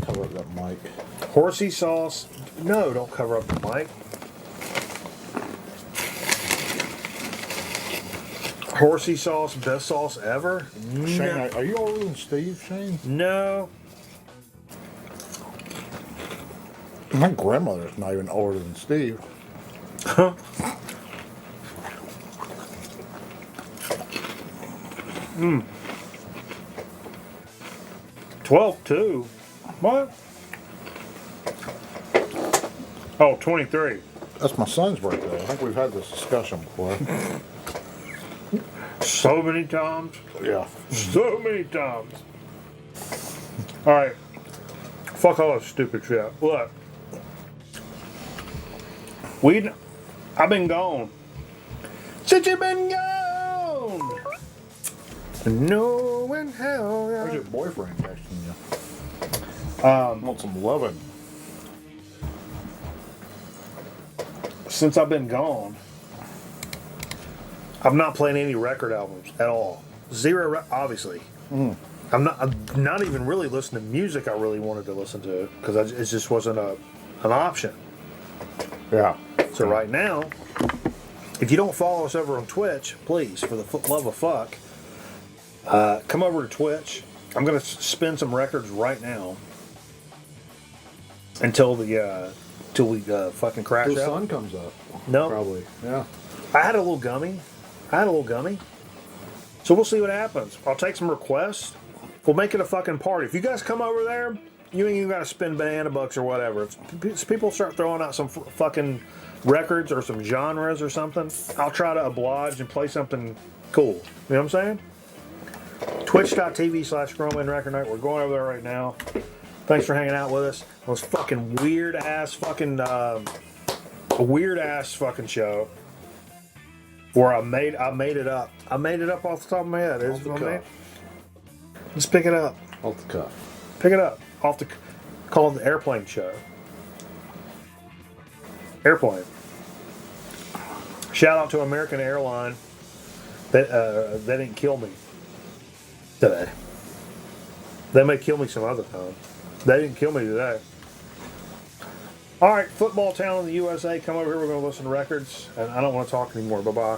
Cover up that mic. Horsey sauce. No, don't cover up the mic. Horsey sauce, best sauce ever? Shane, are you older than Steve, Shane? No. My grandmother's not even older than Steve. Huh? 12 too. What? Oh, 23. That's my son's birthday. I think we've had this discussion before. So many times. Yeah. So many times. All right. Fuck all that stupid shit. Look. I've been gone. Since you've been gone. Knowing how. Where's your boyfriend texting you? I want some loving. Since I've been gone, I'm not playing any record albums at all. Zero, obviously. I'm not even really listening to music I really wanted to listen to because it just wasn't an option. Yeah. So right now, if you don't follow us over on Twitch, please, for the love of fuck, come over to Twitch. I'm gonna spin some records right now until we fucking crash The out. sun comes up. No, Probably. Yeah. I had a little gummy. So we'll see what happens. I'll take some requests. We'll make it a fucking party. If you guys come over there, you ain't even got to spend banana bucks or whatever. If people start throwing out some fucking records or some genres or something, I'll try to oblige and play something cool. You know what I'm saying? Twitch.tv/Grown Record Night. We're going over there right now. Thanks for hanging out with us. It was fucking weird ass fucking show. Where I made it up. I made it up off the top of my head. Off the cuff. Let's pick it up. Off the cuff. Pick it up. Called the Airplane Show. Airplane. Shout out to American Airline. They didn't kill me today. They may kill me some other time. They didn't kill me today. All right, football town in the USA. Come over here. We're going to listen to records. And I don't want to talk anymore. Bye-bye.